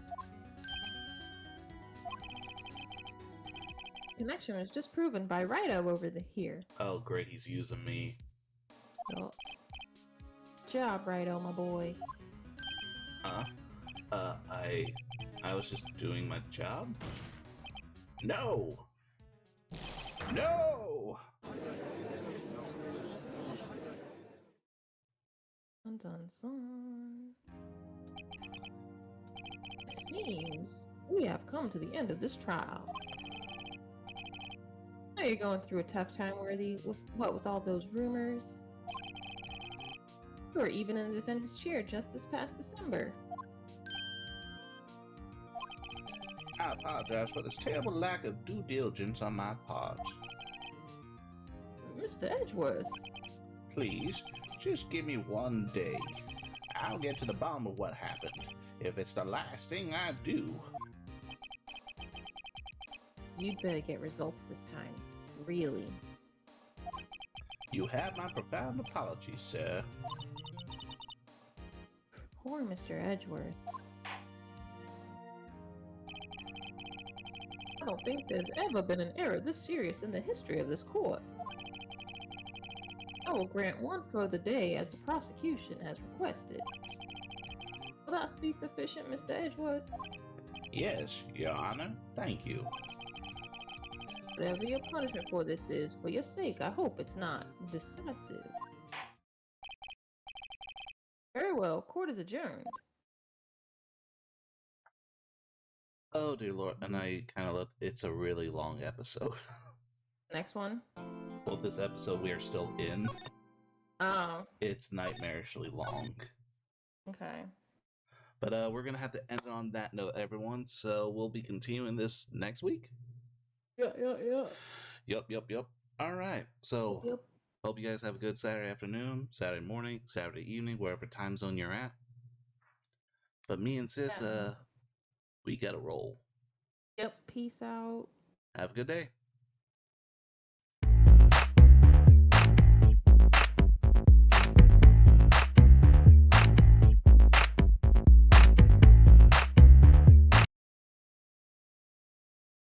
S2: Connection was just proven by Wright over here.
S1: Oh, great, he's using me.
S2: So, job, Wright, my boy.
S1: Huh? I was just doing my job? No! No!
S2: Dun dun dun. It seems we have come to the end of this trial. Now you're going through a tough time, Worthy, with all those rumors. You were even in the defendant's chair just this past December.
S1: I apologize for this terrible lack of due diligence on my part.
S2: Mr. Edgeworth.
S1: Please, just give me one day. I'll get to the bottom of what happened, if it's the last thing I do.
S2: You'd better get results this time. Really.
S1: You have my profound apologies, sir.
S2: Poor Mr. Edgeworth. I don't think there's ever been an error this serious in the history of this court. I will grant one further day as the prosecution has requested. Will that be sufficient, Mr. Edgeworth?
S1: Yes, Your Honor. Thank you.
S2: Whatever your punishment for this is, for your sake, I hope it's not decisive. Very well, court is adjourned.
S1: Oh, dear Lord. And I kind of looked. It's a really long episode.
S2: Next one.
S1: Well, this episode we are still in.
S2: Oh,
S1: It's nightmarishly long.
S2: okay.
S1: But we're going to have to end it on that note, everyone. So we'll be continuing this next week.
S2: Yeah.
S1: Yup. All right. So
S2: Yep.
S1: hope you guys have a good Saturday afternoon, Saturday morning, Saturday evening, wherever time zone you're at. But me and sis,
S2: Yeah.
S1: we got to roll.
S2: Yep, peace out.
S1: Have a good day.